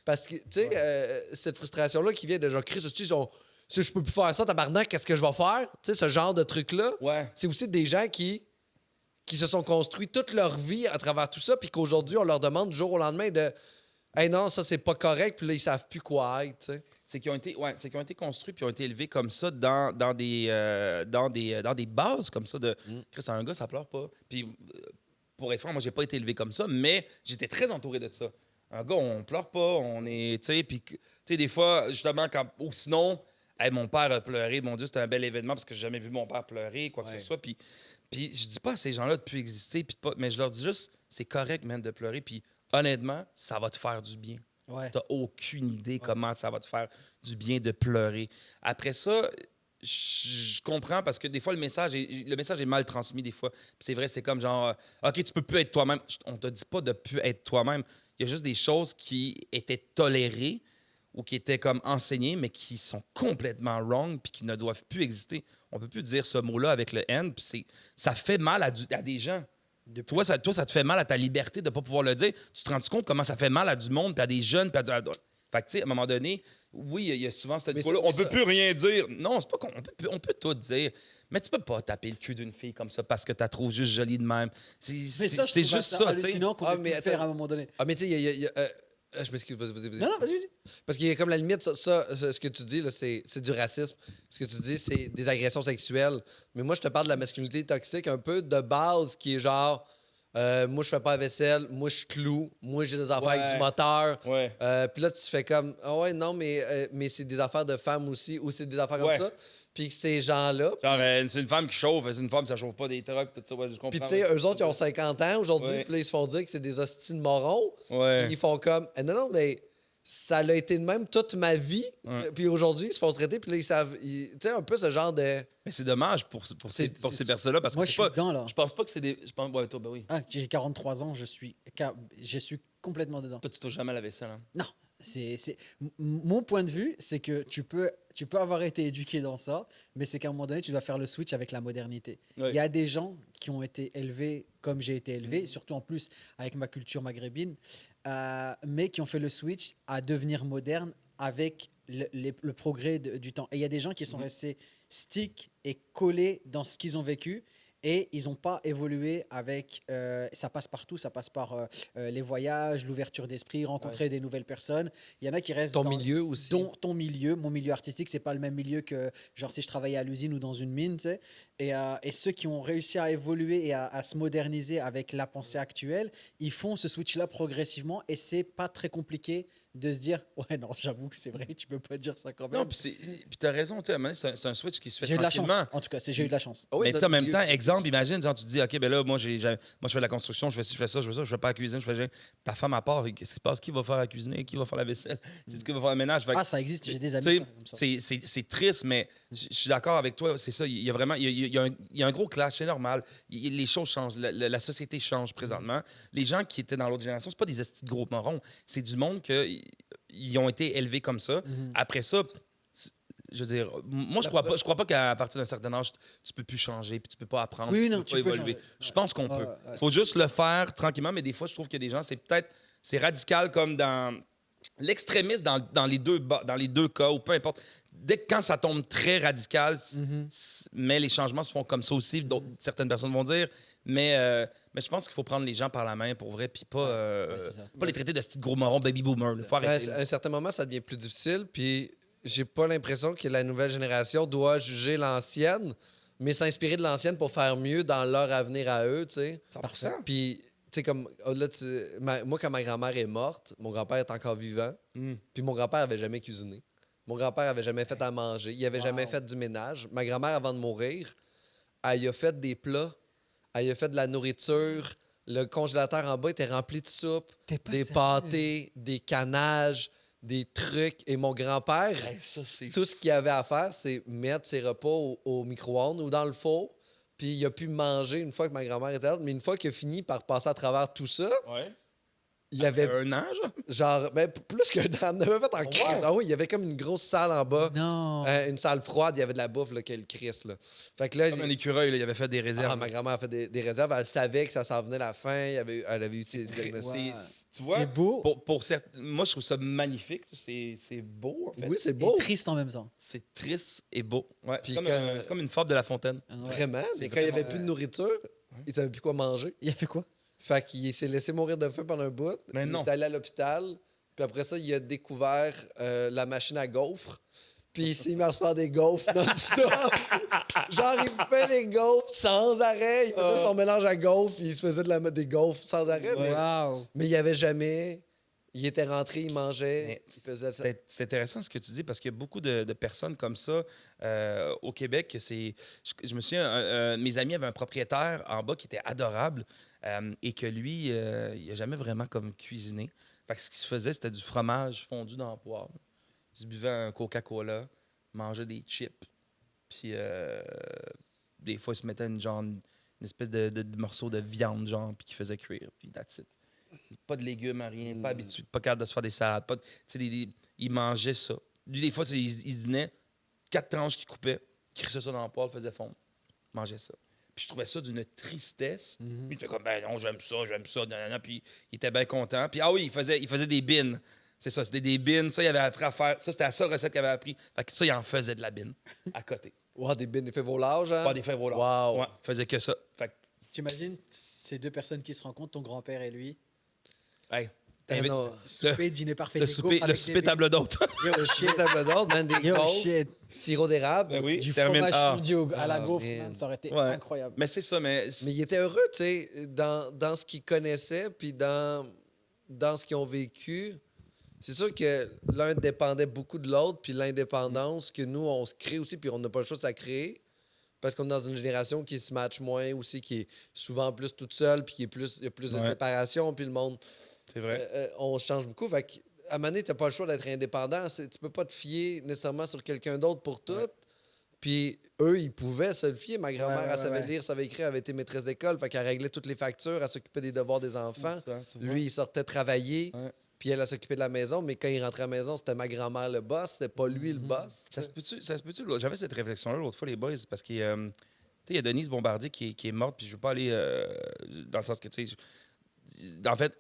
Speaker 3: Parce que, tu sais, cette frustration-là qui vient de genre, Chris, si je peux plus faire ça, tabarnak, qu'est-ce que je vais faire? Tu sais, ce genre de truc-là.
Speaker 1: Ouais.
Speaker 3: C'est aussi des gens qui se sont construits toute leur vie à travers tout ça, puis qu'aujourd'hui, on leur demande du jour au lendemain de hey non, ça, c'est pas correct, puis là, ils savent plus quoi être, tu sais.
Speaker 1: c'est qu'ils ont été construits puis ont été élevés comme ça dans des bases comme ça de Chris, un gars, ça pleure pas. Puis pour être franc, moi, j'ai pas été élevé comme ça, mais j'étais très entouré de ça. Un gars, on pleure pas, on est, tu sais, puis tu sais, des fois, justement, ou sinon, hey, mon père a pleuré, mon Dieu, c'était un bel événement parce que j'ai jamais vu mon père pleurer, quoi que ce soit. Puis je dis pas à ces gens-là de plus exister, mais je leur dis juste, c'est correct, man, de pleurer. Puis honnêtement, ça va te faire du bien.
Speaker 2: Ouais.
Speaker 1: T'as aucune idée comment ça va te faire du bien de pleurer. Après ça, je comprends parce que des fois, le message est mal transmis des fois. Puis c'est vrai, c'est comme genre, OK, tu peux plus être toi-même. On te dit pas de plus être toi-même. Il y a juste des choses qui étaient tolérées ou qui étaient comme enseignées, mais qui sont complètement wrong puis qui ne doivent plus exister. On peut plus dire ce mot-là avec le N, puis ça fait mal à des gens. Toi, ça te fait mal à ta liberté de ne pas pouvoir le dire. Tu te rends compte comment ça fait mal à du monde, puis à des jeunes, puis à Fait que, tu sais, à un moment donné, oui, il y a souvent cette discours-là. On peut plus rien dire. Non, c'est pas qu'on on peut tout dire. Mais tu peux pas taper le cul d'une fille comme ça parce que tu la trouves juste jolie de même. C'est juste ça, tu sais.
Speaker 2: Sinon, qu'on peut faire à un moment donné.
Speaker 3: Ah, mais tu sais, je m'excuse, vas-y.
Speaker 2: Non, vas-y.
Speaker 3: Parce qu'il y a comme la limite, ce que tu dis, là, c'est du racisme. Ce que tu dis, c'est des agressions sexuelles. Mais moi, je te parle de la masculinité toxique un peu de base qui est genre, moi, je fais pas la vaisselle, moi, je cloue, moi, j'ai des affaires avec du moteur.
Speaker 1: Ouais.
Speaker 3: Puis là, tu fais comme, ah ouais, non, mais c'est des affaires de femmes aussi, ou c'est des affaires comme ça. Puis que ces gens-là.
Speaker 1: Genre, c'est une femme qui chauffe, c'est une femme, ça chauffe pas des trucks, tout ça. Ouais, je comprends.
Speaker 3: Puis, tu sais, eux autres, ils ont 50 ans aujourd'hui, puis là, ils se font dire que c'est des hosties de morons.
Speaker 1: Ouais.
Speaker 3: Ils font comme, non, mais ça a été de même toute ma vie. Puis aujourd'hui, ils se font traiter, puis là, ils savent. Tu sais, un peu ce genre de.
Speaker 1: Mais c'est dommage pour ces personnes-là, parce que
Speaker 2: moi,
Speaker 1: c'est
Speaker 2: je suis
Speaker 1: pas.
Speaker 2: dedans, là.
Speaker 1: Je pense pas que c'est des. Je pense, ouais, toi, ben oui.
Speaker 2: Ah, j'ai 43 ans, je suis complètement dedans.
Speaker 1: Toi, tu touches jamais à la vaisselle, hein?
Speaker 2: Non. Mon point de vue, c'est que tu peux avoir été éduqué dans ça, mais c'est qu'à un moment donné, tu dois faire le switch avec la modernité.
Speaker 1: Oui.
Speaker 2: Il y a des gens qui ont été élevés comme j'ai été élevé, surtout en plus avec ma culture maghrébine, mais qui ont fait le switch à devenir moderne avec le progrès du temps. Et il y a des gens qui sont restés stick et collés dans ce qu'ils ont vécu. Et ils n'ont pas évolué avec... ça passe partout, ça passe par les voyages, l'ouverture d'esprit, rencontrer des nouvelles personnes. Il y en a qui restent
Speaker 3: ton milieu aussi.
Speaker 2: Ton milieu, mon milieu artistique, c'est pas le même milieu que genre si je travaillais à l'usine ou dans une mine, tu sais. Et ceux qui ont réussi à évoluer et à se moderniser avec la pensée actuelle, ils font ce switch-là progressivement et c'est pas très compliqué de se dire ouais non j'avoue que c'est vrai tu peux pas dire ça quand même.
Speaker 1: Non puis t'as raison, tu sais, c'est un switch qui se fait
Speaker 2: j'ai eu de la chance
Speaker 1: tranquillement.
Speaker 2: en tout cas j'ai eu de la chance.
Speaker 3: Oh oui,
Speaker 1: mais tu sais, en même temps, exemple, imagine, genre, tu te dis, OK, ben là, moi, je fais de la construction, je fais ci, je fais ça, je fais pas la cuisine, ta femme à part, qu'est-ce qui se passe? Qui va faire la cuisiner? Qui va faire la vaisselle? C'est qui va faire le ménage? Fait que,
Speaker 2: ça existe, j'ai des amis comme ça.
Speaker 1: c'est triste, mais je suis d'accord avec toi, c'est ça, il y a vraiment, il y a un gros clash, c'est normal. Les choses changent, la société change présentement. Les gens qui étaient dans l'autre génération, c'est pas des estis de gros morons, c'est du monde qui ont été élevés comme ça. Après ça, je veux dire, moi, je crois pas qu'à partir d'un certain âge, tu peux plus changer, puis tu peux pas apprendre,
Speaker 2: tu peux
Speaker 1: évoluer.
Speaker 2: changer.
Speaker 1: Je pense qu'on peut. Il faut juste le faire tranquillement, mais des fois, je trouve que des gens, c'est radical comme dans l'extrémisme dans les deux cas, ou peu importe. Dès que quand ça tombe très radical, mais les changements se font comme ça aussi, certaines personnes vont dire, mais je pense qu'il faut prendre les gens par la main pour vrai, puis pas les traiter de petits gros morons baby boomer. Faut arrêter.
Speaker 3: À un certain moment, ça devient plus difficile, puis j'ai pas l'impression que la nouvelle génération doit juger l'ancienne, mais s'inspirer de l'ancienne pour faire mieux dans leur avenir à eux, tu sais.
Speaker 1: 100%.
Speaker 3: Puis, tu sais, comme, là, moi, quand ma grand-mère est morte, mon grand-père est encore vivant, puis mon grand-père avait jamais cuisiné. Mon grand-père avait jamais fait à manger, il avait jamais fait du ménage. Ma grand-mère, avant de mourir, elle a fait des plats, elle a fait de la nourriture, le congélateur en bas était rempli de soupe, des pâtés, des canages, des trucs. Et mon grand-père, tout ce qu'il avait à faire, c'est mettre ses repas au micro-ondes ou dans le four. Puis il a pu manger une fois que ma grand-mère était là. Mais une fois qu'il a fini par passer à travers tout ça, il y avait
Speaker 1: un an,
Speaker 3: genre ben, plus qu'un an. Il avait fait en crise. Ah oui, il y avait comme une grosse salle en bas.
Speaker 2: Non.
Speaker 3: Une salle froide, il y avait de la bouffe, là, quel Christ. Là. Fait que là,
Speaker 1: comme un écureuil, là, il avait fait des réserves.
Speaker 3: ma grand-mère a fait des réserves. Elle savait que ça s'en venait la fin. Elle avait eu ses diagnostics.
Speaker 1: Tu vois,
Speaker 2: c'est beau.
Speaker 1: Moi, je trouve ça magnifique. C'est beau, en fait.
Speaker 3: Oui, c'est beau.
Speaker 2: Et triste en même temps.
Speaker 1: C'est triste et beau. Ouais,
Speaker 3: Puis
Speaker 1: c'est comme une fable de La Fontaine.
Speaker 3: Vraiment. Mais quand il n'y avait plus de nourriture, il ne savait plus quoi manger.
Speaker 2: Il a fait quoi?
Speaker 3: Fait qu'il s'est laissé mourir de faim pendant un bout.
Speaker 1: Mais
Speaker 3: il
Speaker 1: non.
Speaker 3: est allé à l'hôpital. Puis après ça, il a découvert la machine à gaufres. Puis il s'est mis à se faire des gaufres non-stop. Genre, il fait des gaufres sans arrêt. Il faisait son mélange à gaufres, puis il se faisait des gaufres sans arrêt.
Speaker 2: Wow.
Speaker 3: Mais il n'y avait jamais... Il était rentré, il mangeait, il faisait ça.
Speaker 1: C'est intéressant ce que tu dis parce qu'il y a beaucoup de personnes comme ça au Québec. Je me souviens, mes amis avaient un propriétaire en bas qui était adorable et que lui, il n'a jamais vraiment comme cuisiné. Fait que ce qu'il se faisait, c'était du fromage fondu dans le poêle. Il se buvait un Coca-Cola, mangeait des chips, puis des fois, il se mettait une espèce de morceau de viande, genre, puis qu'il faisait cuire, puis that's it. Pas de légumes, rien, pas habitué, pas capable de se faire des salades. Il mangeait ça. Lui, des fois, il dînait, 4 tranches qu'il coupait, crissait ça dans le poêle, faisait fondre. Il mangeait ça. Puis je trouvais ça d'une tristesse. Puis il était comme, ben non, j'aime ça, nanana. Puis il était bien content. Puis il faisait des bines. C'est ça, c'était des bines. Ça, il avait appris à faire. Ça, c'était la seule recette qu'il avait appris. Fait que ça, il en faisait de la bine à côté.
Speaker 3: Wow, des bines, des fèves au large, hein?
Speaker 1: Pas des fèves au large.
Speaker 3: Wow.
Speaker 1: Ouais, il faisait que ça. Fait que,
Speaker 2: T'imagines ces deux personnes qui se rencontrent, ton grand-père et lui.
Speaker 1: hey,
Speaker 3: Non.
Speaker 2: Souper, dîner parfait.
Speaker 1: le
Speaker 2: des
Speaker 1: souper,
Speaker 2: gaufres
Speaker 1: le
Speaker 2: avec
Speaker 1: souper table d'hôte.
Speaker 2: Yo, shit.
Speaker 3: Table d'ordre, man, des
Speaker 2: Yo,
Speaker 3: gaufres,
Speaker 2: shit.
Speaker 3: sirop d'érable.
Speaker 1: Ben oui,
Speaker 2: Du
Speaker 1: termine.
Speaker 2: fromage fondu à la
Speaker 3: Ah,
Speaker 2: gaufre,
Speaker 3: man.
Speaker 2: man, ça aurait été
Speaker 1: Ouais.
Speaker 2: incroyable.
Speaker 1: Mais c'est ça, mais
Speaker 3: Mais il était heureux, tu sais, dans ce qu'ils connaissaient, puis dans ce qu'ils ont vécu. C'est sûr que l'un dépendait beaucoup de l'autre, puis l'indépendance que nous, on se crée aussi, puis on n'a pas le choix de ça créer. Parce qu'on est dans une génération qui se match moins aussi, qui est souvent plus toute seule, puis il y a plus de
Speaker 1: Ouais.
Speaker 3: séparation, puis le monde,
Speaker 1: c'est vrai.
Speaker 3: on change beaucoup. Fait qu'à un moment donné, tu n'as pas le choix d'être indépendant. Tu peux pas te fier nécessairement sur quelqu'un d'autre pour tout.
Speaker 1: Ouais.
Speaker 3: Puis eux, ils pouvaient se le fier. Ma grand-mère,
Speaker 2: Ouais,
Speaker 3: elle savait
Speaker 2: ouais.
Speaker 3: lire, savait écrire, elle avait été maîtresse d'école. Fait qu'elle réglait toutes les factures, elle s'occupait des devoirs des enfants.
Speaker 1: Ça, tu vois.
Speaker 3: Lui, il sortait travailler,
Speaker 1: Ouais.
Speaker 3: puis elle s'occupait de la maison. Mais quand il rentrait à la maison, c'était ma grand-mère le boss, c'était pas lui le boss.
Speaker 1: Ça se peut-tu, j'avais cette réflexion-là l'autre fois, les boys, parce qu'il il y a Denise Bombardier qui est morte, puis je veux pas aller dans le sens que, tu sais, en fait,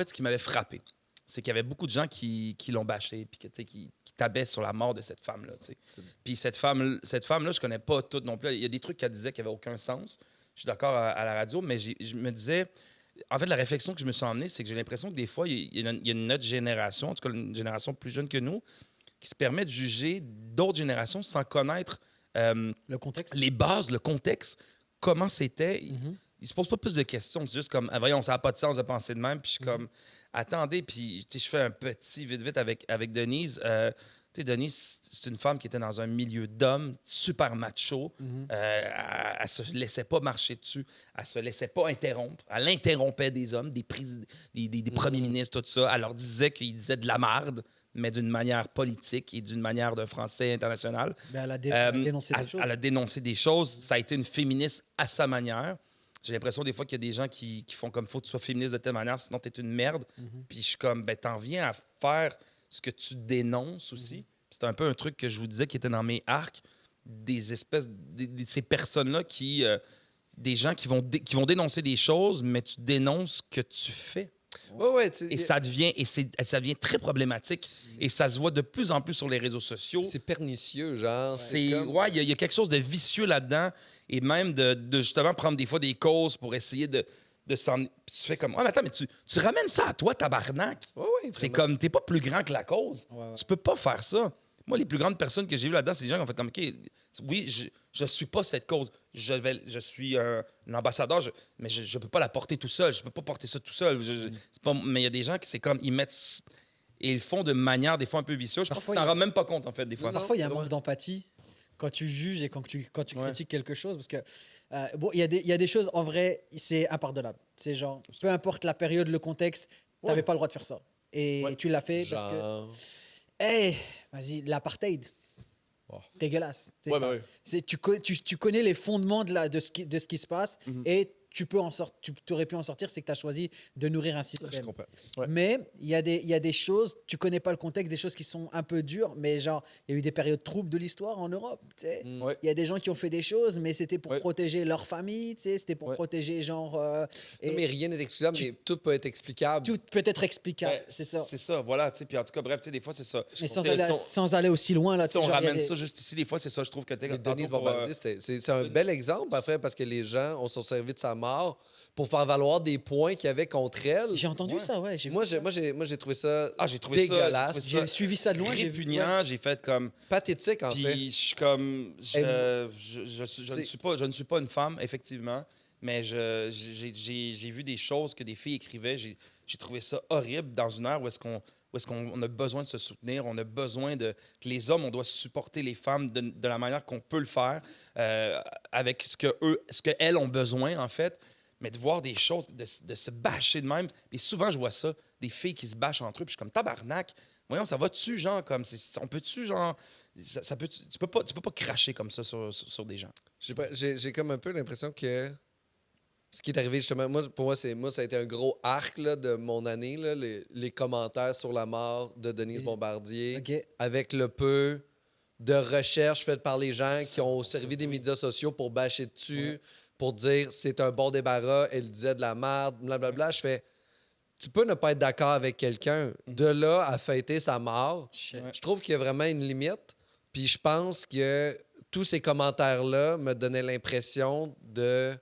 Speaker 1: ce qui m'avait frappé, c'est qu'il y avait beaucoup de gens qui l'ont bâché, puis que, tu sais, qui tabaient sur la mort de cette femme-là, tu sais. Puis cette femme-là, je connais pas toute non plus. Il y a des trucs qu'elle disait qui n'avaient aucun sens. Je suis d'accord à la radio, mais je me disais... En fait, la réflexion que je me suis emmenée, c'est que j'ai l'impression que des fois, il y a une autre génération, en tout cas une génération plus jeune que nous, qui se permet de juger d'autres générations sans connaître
Speaker 2: Le contexte.
Speaker 1: les bases, le contexte, comment c'était. Ils se posent pas plus de questions. C'est juste comme, ah, voyons, ça n'a pas de sens de penser de même. Puis je suis comme, attendez, puis tu sais, je fais un petit vite avec Denise. Tu sais, Denise, c'est une femme qui était dans un milieu d'hommes, super macho. Elle se laissait pas marcher dessus. Elle se laissait pas interrompre. Elle interrompait des hommes, des premiers ministres, tout ça. Elle leur disait qu'ils disaient de la merde, mais d'une manière politique et d'une manière d'un français international.
Speaker 2: Ben, elle a dénoncé des choses.
Speaker 1: Elle a dénoncé des choses. Ça a été une féministe à sa manière. J'ai l'impression des fois qu'il y a des gens qui font comme faut que tu sois féministe de telle manière, sinon tu es une merde. Puis je suis comme, ben t'en viens à faire ce que tu dénonces aussi. C'est un peu un truc que je vous disais qui était dans mes arcs, des espèces, ces personnes-là qui, des gens qui vont dénoncer des choses, mais tu dénonces ce que tu fais.
Speaker 3: Ouais,
Speaker 1: Et ça devient très problématique. Et ça se voit de plus en plus sur les réseaux sociaux.
Speaker 3: c'est pernicieux, genre.
Speaker 1: Ouais, il y a quelque chose de vicieux là-dedans. Et même de justement prendre des fois des causes pour essayer de s'en... Puis tu fais comme, oh, mais attends, mais tu ramènes ça à toi, tabarnak.
Speaker 3: Ouais,
Speaker 1: C'est
Speaker 3: vraiment.
Speaker 1: comme, t'es pas plus grand que la cause.
Speaker 2: Ouais.
Speaker 1: Tu peux pas faire ça. Moi, les plus grandes personnes que j'ai vues là-dedans, c'est des gens qui ont fait comme, OK, oui, je suis pas cette cause. Je suis un ambassadeur, mais je peux pas la porter tout seul. Je peux pas porter ça tout seul. C'est pas, mais il y a des gens qui, c'est comme, ils mettent... Et ils le font de manière, des fois, un peu vicieuse. Je pense
Speaker 2: Parfois,
Speaker 1: que tu t'en
Speaker 2: il y a-
Speaker 1: rends même pas compte, en fait, des fois.
Speaker 3: Non,
Speaker 2: Parfois, il y a un
Speaker 3: c'est
Speaker 2: manque
Speaker 3: vrai.
Speaker 2: d'empathie quand tu juges et quand tu
Speaker 1: Ouais.
Speaker 2: critiques quelque chose. Parce que, bon, il y a des choses, en vrai, c'est impardonnable. C'est genre, peu importe la période, le contexte, tu n'avais pas le droit de faire ça. Et
Speaker 1: Ouais.
Speaker 2: tu l'as fait parce que,
Speaker 3: Genre.
Speaker 2: hey, vas-y, l'apartheid.
Speaker 3: Oh.
Speaker 2: Dégueulasse.
Speaker 1: Ouais, bah oui.
Speaker 2: Tu connais les fondements de ce qui se passe et tu aurais pu en sortir, c'est que tu as choisi de nourrir un
Speaker 3: Je
Speaker 2: système.
Speaker 3: comprends.
Speaker 1: Ouais.
Speaker 2: Mais il y a des choses, tu connais pas le contexte, des choses qui sont un peu dures, mais genre, il y a eu des périodes troubles de l'histoire en Europe, tu sais.
Speaker 1: Ouais.
Speaker 2: Il y a des gens qui ont fait des choses, mais c'était pour
Speaker 1: Ouais.
Speaker 2: protéger leur famille, tu sais, c'était pour
Speaker 1: Ouais.
Speaker 2: protéger genre... et
Speaker 3: Non, mais rien n'est excusable, mais tout peut être explicable.
Speaker 2: tout peut être explicable,
Speaker 1: Ouais,
Speaker 2: c'est ça.
Speaker 1: C'est ça, voilà. Tu sais, puis en tout cas, bref, tu sais, des fois, c'est ça.
Speaker 2: Mais
Speaker 1: Tu sais,
Speaker 2: sans aller aussi loin, là, tu
Speaker 1: si on
Speaker 2: sais, genre, il y a
Speaker 1: ramène
Speaker 2: des-
Speaker 1: ça juste ici, des fois, c'est ça, je trouve que tu
Speaker 3: Mais Denise Bombardier, c'est un bel exemple, après, parce que les gens ont sont servis de sa mort mort pour faire valoir des points qu'il y avait contre elle.
Speaker 2: J'ai entendu
Speaker 1: Ouais.
Speaker 2: ça, ouais.
Speaker 3: Moi, j'ai trouvé ça
Speaker 1: J'ai trouvé
Speaker 3: dégueulasse.
Speaker 1: ça
Speaker 2: J'ai suivi ça de loin. J'ai vu.
Speaker 1: répugnant. J'ai fait comme...
Speaker 3: Pathétique, en
Speaker 1: Puis
Speaker 3: fait.
Speaker 1: je suis comme... Je
Speaker 3: C'est-
Speaker 1: ne suis pas une femme, effectivement, mais j'ai vu des choses que des filles écrivaient. J'ai trouvé ça horrible dans une ère où est-ce qu'on a besoin de se soutenir, on a besoin que les hommes, on doit supporter les femmes de la manière qu'on peut le faire, avec ce qu'elles ont besoin, en fait. Mais de voir des choses, de se bâcher de même. Et souvent, je vois ça, des filles qui se bâchent entre eux, puis je suis comme tabarnak. Voyons, ça va-tu, genre, comme, on peut-tu, genre, tu peux pas cracher comme ça sur des gens.
Speaker 3: J'ai comme un peu l'impression que ce qui est arrivé, justement, pour moi, ça a été un gros arc là, de mon année, là, les commentaires sur la mort de Denise Bombardier,
Speaker 2: OK.
Speaker 3: avec le peu de recherches faites par les gens qui ont servi des médias sociaux pour bâcher dessus, pour dire c'est un bon débarras, elle disait de la merde, blablabla. Je fais, tu peux ne pas être d'accord avec quelqu'un. De là à fêter sa mort, je trouve qu'il y a vraiment une limite. Puis je pense que tous ces commentaires-là me donnaient l'impression de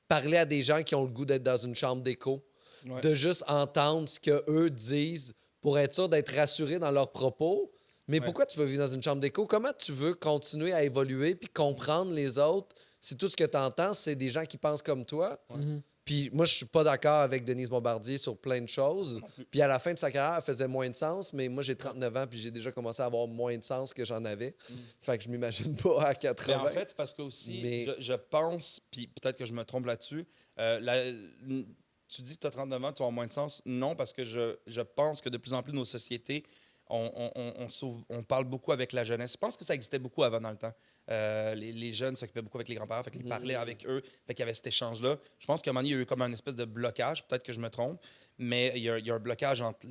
Speaker 3: parler à des gens qui ont le goût d'être dans une chambre d'écho,
Speaker 1: Ouais.
Speaker 3: de juste entendre ce qu'eux disent pour être sûr d'être rassurés dans leurs propos. Mais
Speaker 1: Ouais.
Speaker 3: pourquoi tu veux vivre dans une chambre d'écho? Comment tu veux continuer à évoluer puis comprendre les autres si tout ce que tu entends, c'est des gens qui pensent comme toi?
Speaker 2: Mhm.
Speaker 3: Puis moi, je suis pas d'accord avec Denise Bombardier sur plein de choses. Puis à la fin de sa carrière, elle faisait moins de sens, mais moi, j'ai 39 ans puis j'ai déjà commencé à avoir moins de sens que j'en avais. Fait que je m'imagine pas à
Speaker 1: Mais
Speaker 3: 80.
Speaker 1: en fait, c'est parce que aussi,
Speaker 3: Mais-
Speaker 1: je pense, puis peut-être que je me trompe là-dessus, tu dis que tu as 39 ans, tu as moins de sens. Non, parce que je pense que de plus en plus, nos sociétés, on parle beaucoup avec la jeunesse. Je pense que ça existait beaucoup avant dans le temps. Les jeunes s'occupaient beaucoup avec les grands-parents, fait qu'ils parlaient avec eux, fait qu'il y avait cet échange-là. Je pense qu'à un moment donné, il y a eu comme un espèce de blocage, peut-être que je me trompe, mais il y a un blocage entre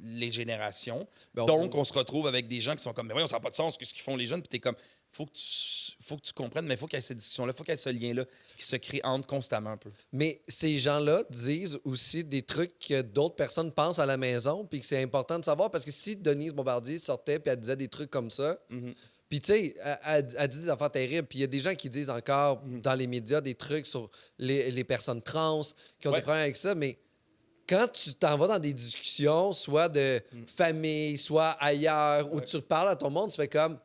Speaker 1: les générations.
Speaker 3: Ben,
Speaker 1: Donc, on se retrouve avec des gens qui sont comme, mais voyons, ça n'a pas de sens, qu'est-ce qu'ils font les jeunes? Puis t'es comme, faut que tu comprennes, mais il faut qu'il y ait cette discussion-là, il faut qu'il y ait ce lien-là qui se crée entre constamment un peu.
Speaker 3: Mais ces gens-là disent aussi des trucs que d'autres personnes pensent à la maison, puis que c'est important de savoir, parce que si Denise Bombardier sortait puis elle disait des trucs comme ça, puis tu sais, elle dit des affaires terribles, puis il y a des gens qui disent encore dans les médias des trucs sur les personnes trans, qui ont des problèmes avec ça, mais quand tu t'en vas dans des discussions, soit de famille, soit ailleurs, où tu parles à ton monde, tu fais comme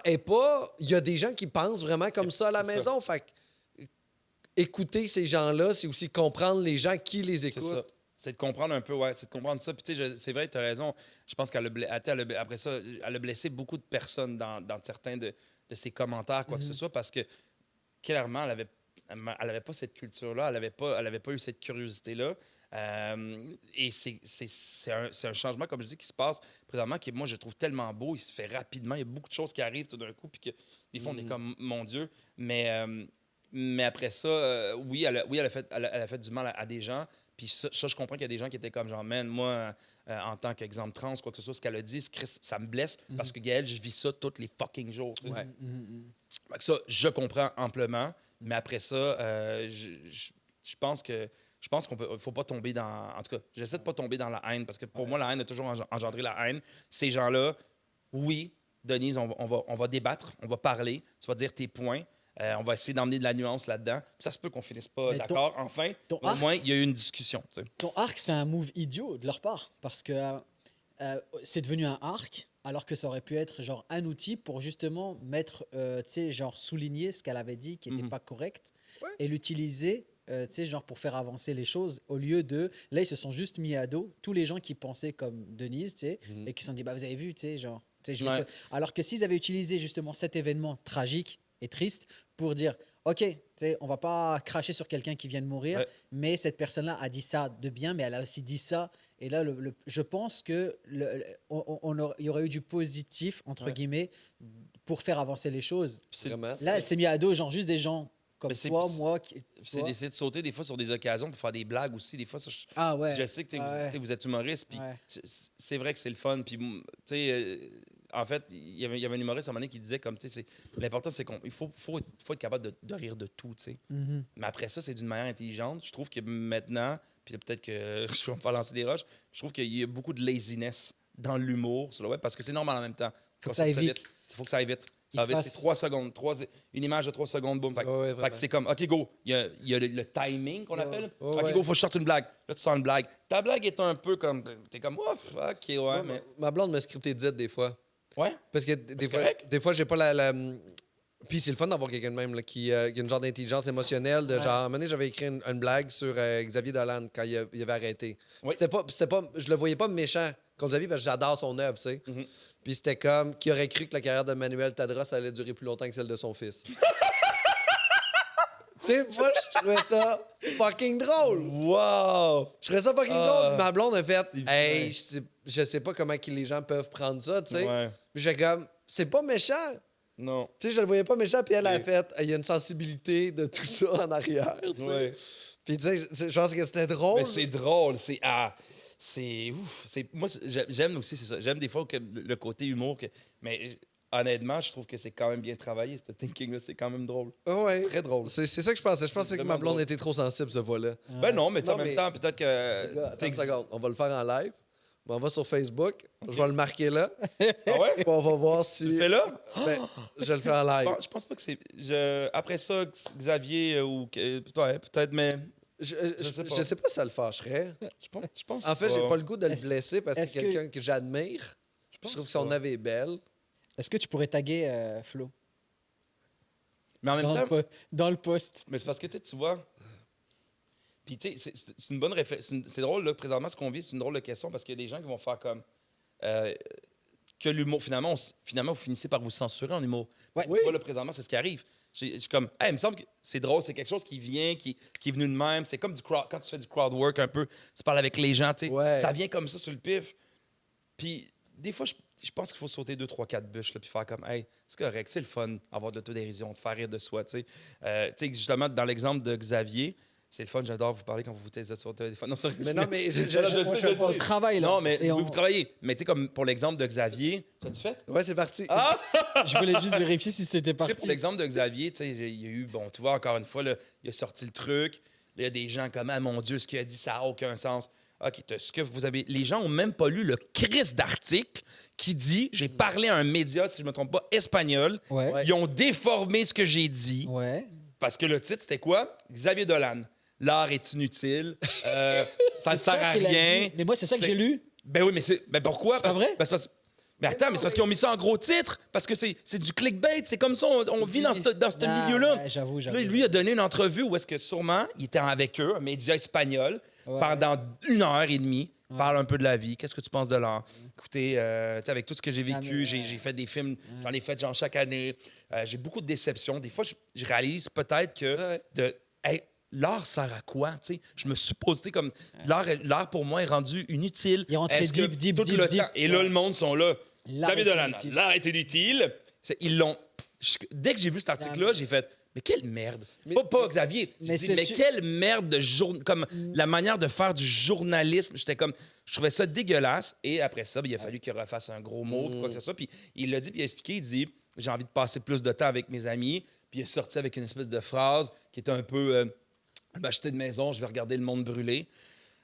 Speaker 3: et pas. Il y a des gens qui pensent vraiment comme ça à la
Speaker 1: C'est
Speaker 3: maison. Fait que écouter ces gens-là, c'est aussi comprendre les gens qui les
Speaker 1: C'est
Speaker 3: écoutent.
Speaker 1: ça. C'est de comprendre un peu, ouais, c'est de comprendre ça. Puis, tu sais, c'est vrai, tu as raison. Je pense après ça, elle a blessé beaucoup de personnes dans certains de ses commentaires, quoi que ce soit, parce que clairement, elle avait pas cette culture-là, elle avait pas eu cette curiosité-là. Et c'est un changement, comme je dis, qui se passe présentement, qui, moi, je trouve tellement beau. Il se fait rapidement. Il y a beaucoup de choses qui arrivent tout d'un coup, puis que des fois, on est comme, mon Dieu. Mais après ça, oui, elle a fait du mal à des gens. Puis ça, je comprends qu'il y a des gens qui étaient comme genre, man, moi, en tant qu'exemple trans, quoi que ce soit, ce qu'elle a dit, Chris, ça me blesse parce que Gaël, je vis ça tous les fucking jours. Tu sais.
Speaker 3: Ouais.
Speaker 1: Fait que ça, je comprends amplement. Mais après ça, je pense qu'on peut, faut pas tomber dans. En tout cas, j'essaie de pas tomber dans la haine parce que pour moi, la haine a toujours engendré la haine. Ces gens-là, oui, Denise, on va débattre, on va parler, tu vas dire tes points. On va essayer d'emmener de la nuance là-dedans. Puis ça se peut qu'on finisse pas
Speaker 2: Mais
Speaker 1: d'accord, enfin.
Speaker 2: ton
Speaker 1: Mais au moins, il y a eu une discussion. Tu sais.
Speaker 2: Ton arc, c'est un move idiot de leur part parce que c'est devenu un arc alors que ça aurait pu être genre un outil pour justement mettre, tu sais, genre souligner ce qu'elle avait dit qui n'était pas correct et l'utiliser, tu sais, genre pour faire avancer les choses au lieu de. Là, ils se sont juste mis à dos tous les gens qui pensaient comme Denise, tu sais, et qui se sont dit, bah vous avez vu, tu sais, genre. Tu sais, je l'ai fait. Alors que s'ils avaient utilisé justement cet événement tragique et triste pour dire OK, on va pas cracher sur quelqu'un qui vient de mourir, mais cette personne-là a dit ça de bien, mais elle a aussi dit ça. Et là, je pense que il y aurait eu du positif, entre guillemets, pour faire avancer les choses. Là, elle s'est mise à dos, genre juste des gens comme toi, moi.
Speaker 1: C'est d'essayer de sauter des fois sur des occasions pour faire des blagues aussi. Des fois, ça, je sais que vous êtes humoriste, puis c'est vrai que c'est le fun. Puis, tu sais, en fait, il y avait un humoriste à un moment donné qui disait comme, tu sais, l'important, c'est qu'il faut être capable de rire de tout, tu sais. Mais après ça, c'est d'une manière intelligente. Je trouve que maintenant, puis peut-être que je vais me faire lancer des roches, je trouve qu'il y a beaucoup de laziness dans l'humour sur le web parce que c'est normal en même temps.
Speaker 2: Faut que ça aille vite.
Speaker 1: Il faut que ça aille vite. Ça va être 3 secondes. Une image de 3 secondes, boum. Fait que c'est comme, OK, go. Il y a le timing qu'on appelle. OK, go, faut que je sorte une blague. Là, tu sens une blague. Ta blague est un peu comme. T'es comme, ouf, OK, ouais, mais.
Speaker 3: Ma blonde me scripté dit des fois.
Speaker 1: Ouais.
Speaker 3: Parce que des fois, j'ai pas la. Puis c'est le fun d'avoir quelqu'un de même là, qui a une genre d'intelligence émotionnelle. Genre, à un moment donné, j'avais écrit une blague sur Xavier Dolan quand il avait arrêté. Oui. C'était pas, je le voyais pas méchant comme Xavier parce que j'adore son œuvre, tu sais. Mm-hmm. Puis c'était comme qui aurait cru que la carrière de Manuel Tadros allait durer plus longtemps que celle de son fils. Tu sais, moi, je trouvais ça fucking drôle.
Speaker 1: Wow!
Speaker 3: Je trouvais ça fucking drôle. Ma blonde a fait, hey, je sais pas comment les gens peuvent prendre ça, tu sais. Ouais. Puis j'ai comme, c'est pas méchant.
Speaker 1: Non.
Speaker 3: Tu sais, je le voyais pas méchant, puis elle a fait, il y a une sensibilité de tout ça en arrière, tu sais. Ouais. Puis tu sais, je pense que c'était drôle.
Speaker 1: Mais c'est drôle, c'est... c'est ouf. Moi, j'aime aussi, c'est ça. J'aime des fois que le côté humour, mais honnêtement, je trouve que c'est quand même bien travaillé, ce thinking-là. C'est quand même drôle.
Speaker 3: Ouais.
Speaker 1: Très drôle.
Speaker 3: C'est ça que je pensais. Je pensais que ma blonde était trop sensible, ce volet.
Speaker 1: Ben non, mais en même temps, peut-être que...
Speaker 3: Attends une seconde, on va le faire en live. On va sur Facebook. Okay. Je vais le marquer là.
Speaker 1: Ah ouais?
Speaker 3: On va voir si...
Speaker 1: Tu le fais là?
Speaker 3: Ben, je le fais en live.
Speaker 1: Je pense pas que c'est... Après ça, Xavier ou... peut-être, mais...
Speaker 3: Je sais pas si ça le fâcherait.
Speaker 1: Je pense
Speaker 3: en fait, j'ai pas le goût de le blesser parce que c'est quelqu'un que j'admire. Je trouve que son œuvre est belle.
Speaker 2: Est-ce que tu pourrais taguer Flo?
Speaker 1: Mais en même temps...
Speaker 2: Dans le post.
Speaker 1: Mais c'est parce que tu vois... Puis, tu sais, c'est une bonne réflexion. C'est drôle, là, présentement, ce qu'on vit, c'est une drôle de question parce qu'il y a des gens qui vont faire comme. Que l'humour, finalement, vous finissez par vous censurer en humour. Ouais. Oui. Tu vois, là, présentement, c'est ce qui arrive. Je suis comme, hey, il me semble que c'est drôle, c'est quelque chose qui vient, qui est venu de même. C'est comme quand tu fais du crowd work un peu, tu parles avec les gens, tu sais. Ouais. Ça vient comme ça sur le pif. Puis, des fois, je pense qu'il faut sauter 2, 3, 4 bûches, puis faire comme, hey, c'est correct, c'est le fun, avoir de l'autodérision, de faire rire de soi, tu sais. Justement, dans l'exemple de Xavier, c'est le fun, j'adore vous parler quand vous taisez sur le téléphone. Non,
Speaker 3: mais non, mais
Speaker 2: je travaille là.
Speaker 1: Non, mais vous travaillez. Mais tu sais, comme pour l'exemple de Xavier, ça tu fait?
Speaker 3: Ouais, c'est parti.
Speaker 2: Ah! Je voulais juste vérifier si c'était parti.
Speaker 1: Pour l'exemple de Xavier, tu sais, il y a eu, bon, tu vois, encore une fois, là, il a sorti le truc. Là, il y a des gens comme, ah mon Dieu, ce qu'il a dit, ça n'a aucun sens. OK, ce que vous avez. Les gens n'ont même pas lu le crise d'article qui dit, j'ai parlé à un média, si je ne me trompe pas, espagnol. Ouais. Ils ont déformé ce que j'ai dit.
Speaker 2: Ouais.
Speaker 1: Parce que le titre, c'était quoi? Xavier Dolan. L'art est inutile. Ça ne sert à rien.
Speaker 2: Mais moi, c'est ça que j'ai lu.
Speaker 1: Ben oui, mais pourquoi?
Speaker 2: C'est pas vrai?
Speaker 1: Mais attends, mais c'est parce qu'ils ont mis ça en gros titre. Parce que c'est du clickbait. C'est comme ça, on vit dans ce milieu-là.
Speaker 2: Ouais, j'avoue.
Speaker 1: Là, lui, il a donné une entrevue où est-ce que sûrement, il était avec eux, un média espagnol, pendant 1h30. Parle un peu de la vie. Qu'est-ce que tu penses de l'art? Écoutez, avec tout ce que j'ai vécu, j'ai fait des films, j'en ai fait genre chaque année. J'ai beaucoup de déceptions. Des fois, je réalise peut-être que l'art sert à quoi? T'sais? Je me suis posé comme... L'art, pour moi, est rendu inutile.
Speaker 2: Il est rentré deep.
Speaker 1: Et là, le monde sont là. Xavier Dolan, l'art est inutile. Ils l'ont... Dès que j'ai vu cet article-là, j'ai fait... Mais quelle merde! Pas Xavier. Mais quelle merde de comme la manière de faire du journalisme. J'étais comme... Je trouvais ça dégueulasse. Et après ça, il a fallu qu'il refasse un gros mot, quoi que ce soit. Puis il l'a dit, puis il a expliqué, il dit, j'ai envie de passer plus de temps avec mes amis. Puis il est sorti avec une espèce de phrase qui était un peu... Je vais acheter une maison, je vais regarder le monde brûler.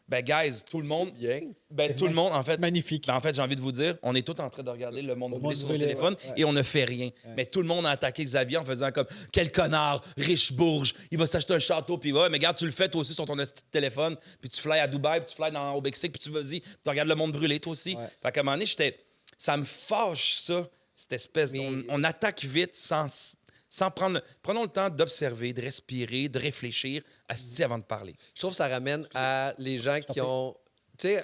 Speaker 1: Ben, guys, tout le monde.
Speaker 3: Bien.
Speaker 1: Ben, tout le monde, en fait.
Speaker 2: Magnifique.
Speaker 1: Ben, en fait, j'ai envie de vous dire, on est tous en train de regarder le monde brûler sur le téléphone et on ne fait rien. Ouais. Mais tout le monde a attaqué Xavier en faisant comme quel connard, riche bourge, il va s'acheter un château, puis mais regarde, tu le fais toi aussi sur ton petit téléphone, puis tu fly à Dubaï, puis tu fly au Mexique, puis tu vas-y, tu regardes le monde brûler toi aussi. Ouais. Fait qu'à un moment donné, ça me fâche, ça, cette espèce. On attaque vite sans prendre... Prenons le temps d'observer, de respirer, de réfléchir avant de parler.
Speaker 3: Je trouve que ça ramène à les gens qui ont... Tu sais,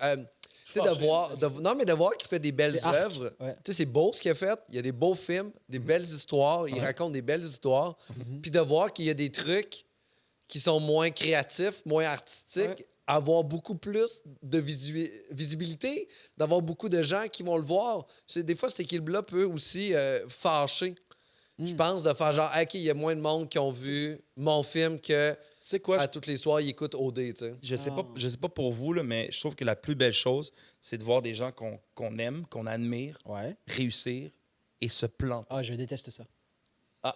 Speaker 3: de voir qu'il fait des belles œuvres. Ouais. Tu sais, c'est beau ce qu'il a fait. Il y a des beaux films, des belles histoires. Il raconte des belles histoires. Puis de voir qu'il y a des trucs qui sont moins créatifs, moins artistiques, avoir beaucoup plus de visibilité, d'avoir beaucoup de gens qui vont le voir. Des fois, cet équilibre-là peut aussi fâcher. Je pense de faire genre, OK, il y a moins de monde qui ont vu mon film que à tous les soirs, ils écoutent OD, tu sais.
Speaker 1: Je sais pas pour vous, là, mais je trouve que la plus belle chose, c'est de voir des gens qu'on aime, qu'on admire, réussir et se planter.
Speaker 2: Ah, je déteste ça.
Speaker 1: Ah.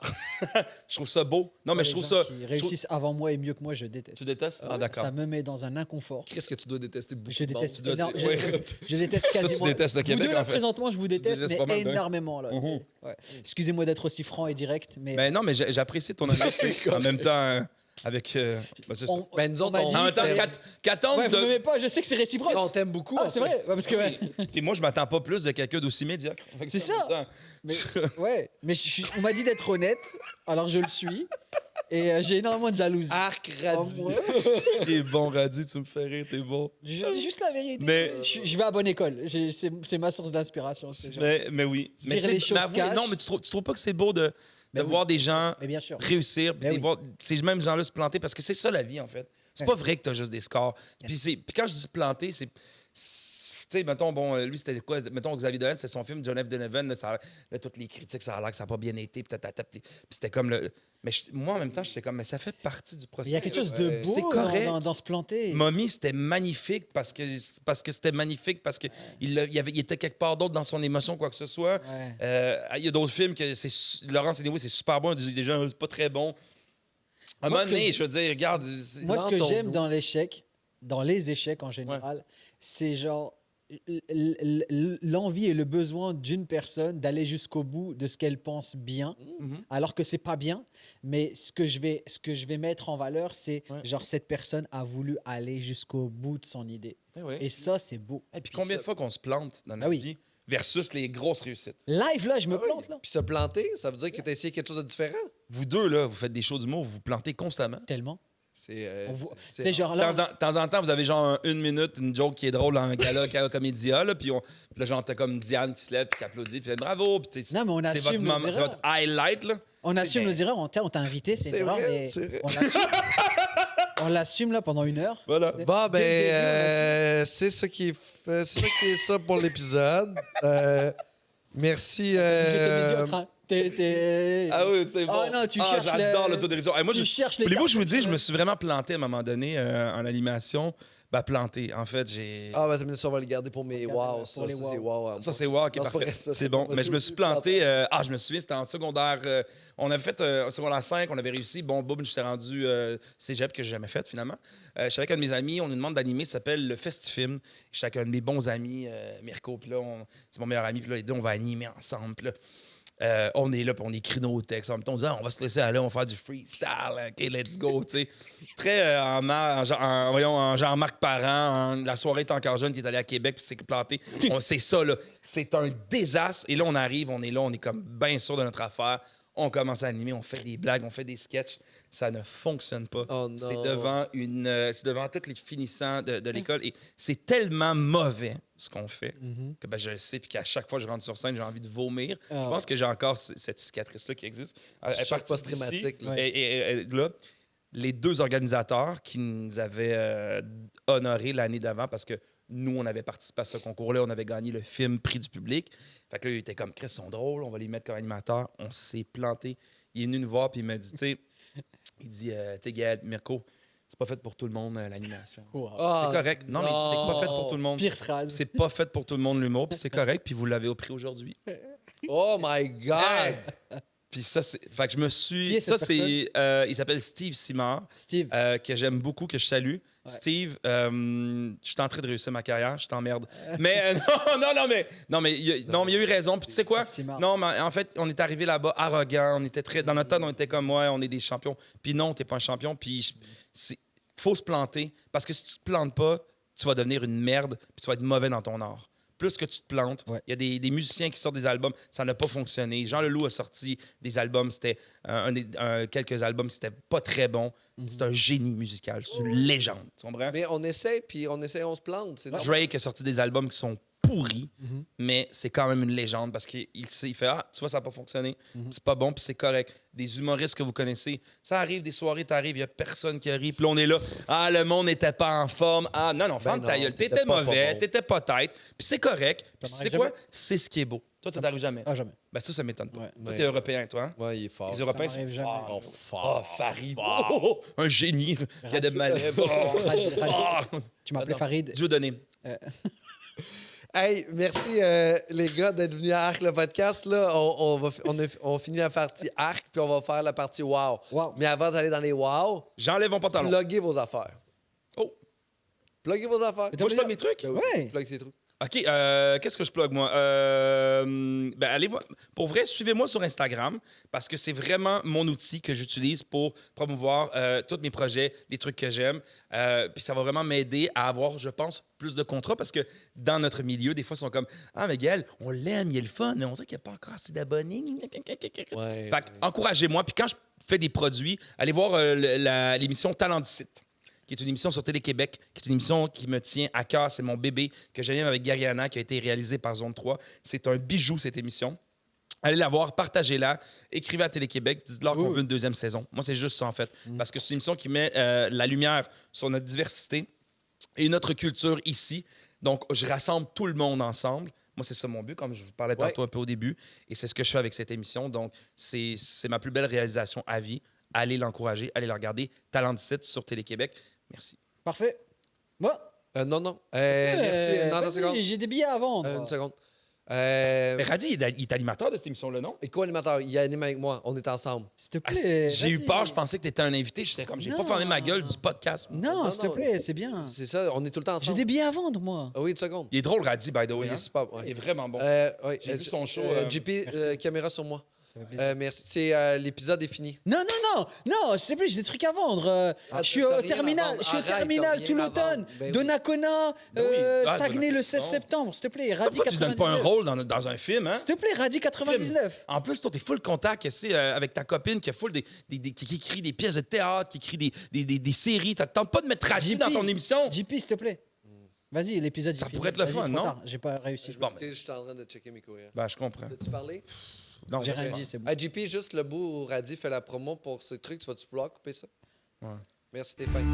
Speaker 1: Je trouve ça beau. Non, mais
Speaker 2: Les
Speaker 1: je trouve
Speaker 2: gens
Speaker 1: ça...
Speaker 2: qui réussissent avant moi et mieux que moi, je déteste.
Speaker 1: Tu détestes? Ah, d'accord.
Speaker 2: Ça me met dans un inconfort.
Speaker 3: Qu'est-ce que tu dois détester beaucoup?
Speaker 2: Je
Speaker 3: de monde?
Speaker 2: déteste,
Speaker 1: dois-
Speaker 2: énorme-
Speaker 1: ouais.
Speaker 2: je déteste quasiment.
Speaker 1: tu détestes le Québec,
Speaker 2: Vous deux, là,
Speaker 1: en fait.
Speaker 2: présentement, je vous déteste,
Speaker 1: détestes
Speaker 2: mais
Speaker 1: pas mal, ben.
Speaker 2: énormément. Là, tu sais. Ouais. Excusez-moi d'être aussi franc et direct, mais
Speaker 1: Ben non, mais j'apprécie ton honnêteté. En même temps, avec... c'est ça.
Speaker 3: Ben, nous autres,
Speaker 2: m'a
Speaker 3: on
Speaker 2: dit-
Speaker 1: En même temps,
Speaker 3: t'aime.
Speaker 1: qu'attendre
Speaker 2: ouais, vous
Speaker 1: de...
Speaker 2: m'aimez pas, je sais que c'est réciproque.
Speaker 3: On t'aime beaucoup.
Speaker 2: Ah,
Speaker 3: en
Speaker 2: c'est
Speaker 3: fait.
Speaker 2: vrai, ouais, parce que
Speaker 1: Puis moi, je m'attends pas plus de quelqu'un d'aussi médiocre. Fait que
Speaker 2: C'est ça.
Speaker 1: en même temps,
Speaker 2: mais, ouais, mais on m'a dit d'être honnête, alors je le suis, et j'ai énormément de jalousie.
Speaker 3: Arc
Speaker 2: En
Speaker 3: radis.
Speaker 2: moi.
Speaker 1: T'es bon, Radi, tu me fais rire, t'es bon.
Speaker 2: Je dis juste la vérité.
Speaker 1: Mais-
Speaker 2: Je vais à bonne école. C'est ma source d'inspiration. ces gens.
Speaker 1: Mais oui.
Speaker 2: Se dire les choses cash.
Speaker 1: Non, mais tu trouves pas que c'est beau de
Speaker 2: Ben oui.
Speaker 1: voir des gens
Speaker 2: Mais bien sûr.
Speaker 1: réussir, puis
Speaker 2: Ben
Speaker 1: de
Speaker 2: oui.
Speaker 1: voir ces mêmes gens-là se planter, parce que c'est ça la vie, en fait. C'est pas vrai que t'as juste des scores. Puis quand je dis planter, c'est... Tu sais, mettons, bon, lui, c'était quoi? Mettons, Xavier Dolan, c'est son film John F. Donovan. Là, toutes les critiques, ça a l'air que ça n'a pas bien été. Puis c'était comme le... Mais moi, en même temps, j'étais comme, mais ça fait partie du
Speaker 2: Il
Speaker 1: processus.
Speaker 2: y a quelque chose de beau
Speaker 1: C'est correct.
Speaker 2: dans se planter.
Speaker 1: Mommy, c'était magnifique parce que c'était magnifique, parce qu'il il était quelque part d'autre dans son émotion, quoi que ce soit.
Speaker 2: Ouais.
Speaker 1: Il y a d'autres films que Laurence Anyway, c'est super bon. Des gens, c'est pas très bon. À un
Speaker 2: Moi,
Speaker 1: moment
Speaker 2: ce que
Speaker 1: donné,
Speaker 2: je-
Speaker 1: je veux dire, regarde.
Speaker 2: Moi, ce que
Speaker 3: dans ton
Speaker 2: j'aime
Speaker 3: dos.
Speaker 2: dans l'échec, dans les échecs en général, c'est genre l'envie et le besoin d'une personne d'aller jusqu'au bout de ce qu'elle pense bien,
Speaker 1: Mhm.
Speaker 2: alors que c'est pas bien. Mais ce que je vais mettre en valeur, c'est
Speaker 1: Ouais.
Speaker 2: genre cette personne a voulu aller jusqu'au bout de son idée.
Speaker 1: Eh oui.
Speaker 2: Et ça, c'est beau.
Speaker 1: Et puis combien de fois qu'on se plante dans notre
Speaker 2: oui.
Speaker 1: vie versus les grosses réussites?
Speaker 2: Live, là, je me
Speaker 3: Ah oui.
Speaker 2: plante, là.
Speaker 3: Puis se planter, ça veut dire que tu as essayé quelque chose de différent.
Speaker 1: Vous deux, là, vous faites des shows d'humour, vous vous plantez constamment.
Speaker 2: Tellement.
Speaker 3: C'est.
Speaker 2: C'est genre
Speaker 1: De
Speaker 2: là.
Speaker 1: temps en temps, vous avez genre une minute, une joke qui est drôle en gala comédia, là, puis là, genre, t'as comme Diane qui se lève, puis qui applaudit, puis fait bravo, puis
Speaker 2: Non, mais on
Speaker 1: c'est votre
Speaker 2: assume nos
Speaker 1: moment, c'est
Speaker 2: erreurs.
Speaker 1: votre highlight, là.
Speaker 2: On assume
Speaker 1: ben-
Speaker 2: nos erreurs. On t'a invité, c'est une
Speaker 3: C'est
Speaker 2: erreur,
Speaker 3: vrai,
Speaker 2: mais
Speaker 3: c'est vrai.
Speaker 2: on l'assume. On l'assume là pendant 1 heure.
Speaker 1: Voilà.
Speaker 3: Bon,
Speaker 2: Dès le début, on
Speaker 3: c'est ça qui est ça pour l'épisode. Merci.
Speaker 2: J'étais médiocre, hein.
Speaker 1: Ah oui, c'est bon.
Speaker 2: Ah non, tu cherches
Speaker 1: j'adore
Speaker 2: le-
Speaker 1: l'autodérision. Moi,
Speaker 2: tu cherches les
Speaker 1: voulez-vous que je vous
Speaker 2: cartes.
Speaker 1: dise, je me suis vraiment planté à un moment donné en animation. Ben, planté. En fait, j'ai...
Speaker 3: Ah, ben, ça, on va le garder pour mes
Speaker 2: Regarde,
Speaker 3: wow.
Speaker 2: pour les wow.
Speaker 3: c'est wow.
Speaker 1: Ça, c'est wow, ok,
Speaker 3: Non, c'est pas
Speaker 1: parfait.
Speaker 3: vrai, ça,
Speaker 1: C'est bon.
Speaker 3: pas
Speaker 1: Mais je me
Speaker 3: vrai.
Speaker 1: suis planté. Je me souviens, c'était en secondaire. On avait fait un secondaire 5, on avait réussi. Bon, boum, j'étais rendu cégep que j'ai jamais fait finalement. Je suis avec un de mes amis, on nous demande d'animer, ça s'appelle le Festifilm. Je suis avec un de mes bons amis, Mirko, puis là, c'est mon meilleur ami, puis là, il dit, on va animer ensemble. Puis là, on est là, puis on écrit nos textes. En même temps, on dit, on va se laisser aller, on va faire du freestyle. OK, let's go, tu sais. Très en Jean-Marc Parent, la soirée est encore jeune, qui est allé à Québec, puis c'est planté. C'est ça, là. C'est un désastre. Et là, on arrive, on est là, on est comme bien sûr de notre affaire. On commence à animer, on fait des blagues, on fait des sketchs. Ça ne fonctionne pas.
Speaker 3: Oh non.
Speaker 1: C'est devant tous les finissants de l'école. Et c'est tellement mauvais, ce qu'on fait, que ben, je le sais, puis qu'à chaque fois que je rentre sur scène, j'ai envie de vomir.
Speaker 2: Ah.
Speaker 1: Je pense que j'ai encore cette cicatrice-là qui existe. Elle est
Speaker 3: Choc
Speaker 1: partie d'ici.
Speaker 3: post-traumatique, là.
Speaker 1: Et là, les deux organisateurs qui nous avaient honorés l'année d'avant, parce que nous, on avait participé à ce concours-là, on avait gagné le film Prix du public. Fait que là, il était comme, Chris, ils sont drôles, on va les mettre comme animateurs. On s'est planté. Il est venu nous voir, puis il m'a dit, tu sais, il dit, tu sais, Gaël, Mirko, c'est pas fait pour tout le monde, l'animation.
Speaker 2: Wow.
Speaker 3: Ah,
Speaker 1: C'est correct. Non, mais c'est pas fait pour tout le monde.
Speaker 2: Pire phrase.
Speaker 1: C'est pas fait pour tout le monde, l'humour, puis c'est correct, puis vous l'avez au prix aujourd'hui.
Speaker 3: Oh my God!
Speaker 1: Puis ça, c'est. Fait que je me suis.
Speaker 2: Qui est cette
Speaker 1: Ça, c'est. Il s'appelle Steve Simard,
Speaker 2: Steve.
Speaker 1: que j'aime beaucoup, que je salue.
Speaker 2: Ouais.
Speaker 1: Steve, je suis en train de réussir ma carrière, je t'emmerde. Mais non, mais il y a eu raison. Puis tu sais quoi?
Speaker 2: Steve Simard.
Speaker 1: Non, mais en fait, on est arrivé là-bas arrogant, on était très. Dans notre tête, on était comme, ouais, on est des champions. Puis non, t'es pas un champion. Puis faut se planter. Parce que si tu te plantes pas, tu vas devenir une merde, puis tu vas être mauvais dans ton art. Plus que tu te plantes, il
Speaker 2: Ouais.
Speaker 1: y a des musiciens qui sortent des albums, ça n'a pas fonctionné. Jean Leloup a sorti des albums, c'était quelques albums, c'était pas très bon. C'est un génie musical, c'est une légende. Tu comprends?
Speaker 3: Mais on essaie, puis on se plante. C'est normal.
Speaker 1: Drake a sorti des albums qui sont pourris, mais c'est quand même une légende parce qu'il fait ah, tu vois, ça n'a pas fonctionné, c'est pas bon, puis c'est correct. Des humoristes que vous connaissez, ça arrive, des soirées, t'arrives, il n'y a personne qui rit, puis là, on est là, ah, le monde n'était pas en forme, ah, non, ferme ta
Speaker 3: non,
Speaker 1: gueule,
Speaker 3: t'étais
Speaker 1: t'étais
Speaker 3: pas
Speaker 1: mauvais,
Speaker 3: bon.
Speaker 1: t'étais pas tête, puis c'est correct, puis
Speaker 2: Ça
Speaker 1: c'est
Speaker 2: m'arrive
Speaker 1: quoi?
Speaker 2: jamais.
Speaker 1: C'est ce qui est beau. Toi, ça t'arrive jamais.
Speaker 2: Ah, jamais.
Speaker 1: Ben ça m'étonne pas.
Speaker 2: Ouais.
Speaker 1: Toi,
Speaker 3: Ouais.
Speaker 1: t'es européen, toi, hein?
Speaker 3: Ouais, il est fort.
Speaker 1: Les Européens,
Speaker 2: m'arrive
Speaker 1: c'est
Speaker 2: jamais.
Speaker 1: fort.
Speaker 3: Oh,
Speaker 1: Oh,
Speaker 3: fort.
Speaker 1: Farid. Oh, un génie qui a de malève.
Speaker 2: Radi-
Speaker 1: Oh.
Speaker 2: Tu m'appelais Farid.
Speaker 1: Dieu donné.
Speaker 3: Hey, merci les gars d'être venus à Arc le podcast. Là, on finit la partie Arc, puis on va faire la partie Wow. Mais avant d'aller dans les Wow,
Speaker 1: J'enlève mon pantalon.
Speaker 3: pluguez vos affaires.
Speaker 1: Oh.
Speaker 3: Pluguez vos affaires.
Speaker 1: Moi, je plug mes trucs?
Speaker 3: Ben oui,
Speaker 2: Ouais.
Speaker 3: plug ses trucs.
Speaker 1: OK, qu'est-ce que je plug, moi? Allez voir. Pour vrai, suivez-moi sur Instagram parce que c'est vraiment mon outil que j'utilise pour promouvoir tous mes projets, les trucs que j'aime. Puis ça va vraiment m'aider à avoir, je pense, plus de contrats parce que dans notre milieu, des fois, ils sont comme « Ah, mais Gaël, on l'aime, il est le fun, mais on dirait qu'il n'y a pas encore assez d'abonnés. »
Speaker 3: Ouais.
Speaker 1: Fait que encouragez-moi. Puis quand je fais des produits, allez voir l'émission Talent d'ici, qui est une émission sur Télé-Québec, qui est une émission qui me tient à cœur. C'est mon bébé que j'anime avec Gariana, qui a été réalisé par Zone 3. C'est un bijou, cette émission. Allez la voir, partagez-la, écrivez à Télé-Québec, dites-leur qu'on veut une deuxième saison. Moi, c'est juste ça, en fait. Parce que c'est une émission qui met la lumière sur notre diversité et notre culture ici. Donc, je rassemble tout le monde ensemble. Moi, c'est ça mon but, comme je vous parlais tantôt un peu au début. Et c'est ce que je fais avec cette émission. Donc, c'est ma plus belle réalisation à vie. Allez l'encourager, allez la regarder. Talent d'ici sur Télé-Québec. Merci.
Speaker 2: Parfait. Moi,
Speaker 3: Non. Merci. Non, une seconde.
Speaker 2: j'ai des billets à vendre.
Speaker 3: Une seconde.
Speaker 1: Mais Radi, il est animateur de cette émission-là, non?
Speaker 3: Et co-animateur, il anime avec moi. On est ensemble.
Speaker 2: S'il te
Speaker 1: Ah,
Speaker 2: plaît.
Speaker 1: j'ai eu
Speaker 2: vas-y.
Speaker 1: peur, je pensais que tu étais un invité. J'étais comme, j'ai pas
Speaker 2: Non.
Speaker 1: fermé ma gueule du podcast.
Speaker 2: Non, s'il te plaît, c'est bien.
Speaker 3: C'est ça, on est tout le temps
Speaker 2: J'ai
Speaker 3: ensemble.
Speaker 2: des billets à vendre, moi.
Speaker 3: Ah oui, une seconde.
Speaker 1: Il est drôle, Radi, by the way.
Speaker 3: Il
Speaker 1: hein?
Speaker 3: est super. Ouais.
Speaker 1: Il est vraiment bon.
Speaker 3: Oui,
Speaker 1: J'ai vu son show,
Speaker 3: JP, caméra sur moi.
Speaker 2: Ça fait plaisir.
Speaker 3: Merci. C'est l'épisode est fini.
Speaker 2: Non, s'il te plaît, j'ai des trucs à vendre.
Speaker 3: Ah,
Speaker 2: je suis
Speaker 3: t'as
Speaker 2: au
Speaker 3: rien à
Speaker 2: terminal,
Speaker 3: vendre.
Speaker 2: je suis au
Speaker 3: Arrête,
Speaker 2: terminal
Speaker 3: t'as
Speaker 2: tout
Speaker 3: rien à
Speaker 2: l'automne.
Speaker 3: vendre. Ben oui.
Speaker 2: Donnacona,
Speaker 1: Ben oui. Ah,
Speaker 2: Saguenay le 16
Speaker 1: Donnacona.
Speaker 2: septembre, s'il te plaît. Radi
Speaker 1: Pourquoi tu donnes pas un
Speaker 2: 99.
Speaker 1: rôle dans un film, hein?
Speaker 2: S'il te plaît, Radi 99.
Speaker 1: En plus, toi, t'es full contact avec ta copine qui a full qui écrit des pièces de théâtre, qui écrit des séries. T'attends pas de mettre Radi
Speaker 2: JP.
Speaker 1: dans ton émission?
Speaker 2: JP, s'il te plaît. Vas-y, l'épisode
Speaker 1: Ça
Speaker 2: est fini.
Speaker 1: pourrait être le
Speaker 2: Vas-y,
Speaker 1: fun,
Speaker 2: trop
Speaker 1: non?
Speaker 2: tard, j'ai pas réussi.
Speaker 1: Bon,
Speaker 3: Je suis en train de checker mes courriels.
Speaker 1: Ben, je comprends.
Speaker 3: As-tu parlé?
Speaker 1: Non,
Speaker 2: J'ai
Speaker 1: je
Speaker 2: rien
Speaker 1: sais.
Speaker 2: dit, c'est bon.
Speaker 3: Hey, JP, juste le bout où Radi fait la promo pour ce truc, tu vas-tu vouloir couper ça?
Speaker 1: Ouais.
Speaker 3: Merci, Stéphane.